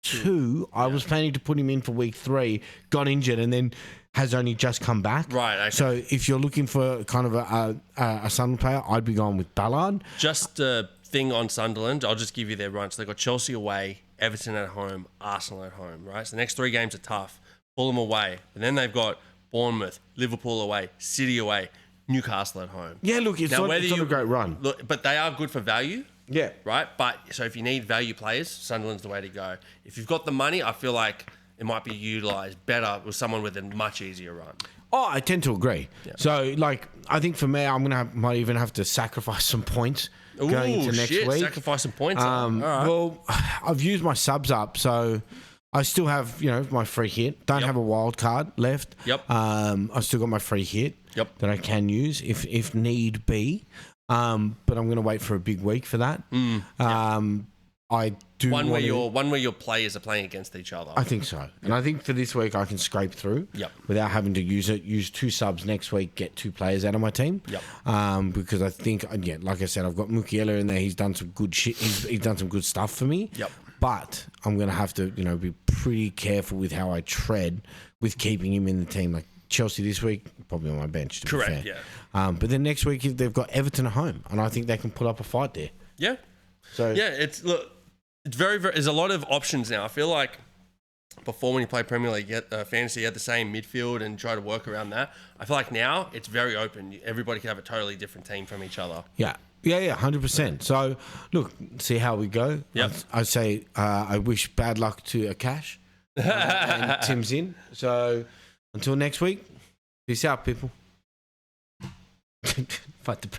2. I was planning to put him in for week 3. Got injured and then has only just come back. Right. Okay. So if you're looking for kind of a Sunderland player, I'd be going with Ballard. Just a thing on Sunderland. I'll just give you their run. So they've got Chelsea away, Everton at home, Arsenal at home, right? So the next 3 games are tough. Fulham away. And then they've got Bournemouth, Liverpool away, City away, Newcastle at home. Yeah, look, it's not a great run. Look, but they are good for value. Yeah. Right? But so if you need value players, Sunderland's the way to go. If you've got the money, I feel like it might be utilised better with someone with a much easier run. Oh, I tend to agree. Yeah. So, like, I think for me, might even have to sacrifice some points going into next week. Sacrifice some points. All right. Well, I've used my subs up, so I still have, my free hit. Don't have a wild card left. Yep. I still got my free hit that I can use if need be. But I'm going to wait for a big week for that. I do one where your players are playing against each other. I think so, and I think for this week I can scrape through without having to use 2 subs next week, get 2 players out of my team. Because I think like I said, I've got Mukiela in there. He's done some good shit. He's done some good stuff for me. But I'm gonna have to be pretty careful with how I tread with keeping him in the team. Like Chelsea this week, probably on my bench. Correct. Yeah. But then next week they've got Everton at home, and I think they can put up a fight there. Yeah. So it's very, very. There's a lot of options now. I feel like before, when you play Premier League, fantasy, you had the same midfield and try to work around that. I feel like now it's very open. Everybody can have a totally different team from each other. Yeah, 100%. So look, see how we go. Yep. I say I wish bad luck to Akash and Tim's in. So until next week, peace out, people. Fight the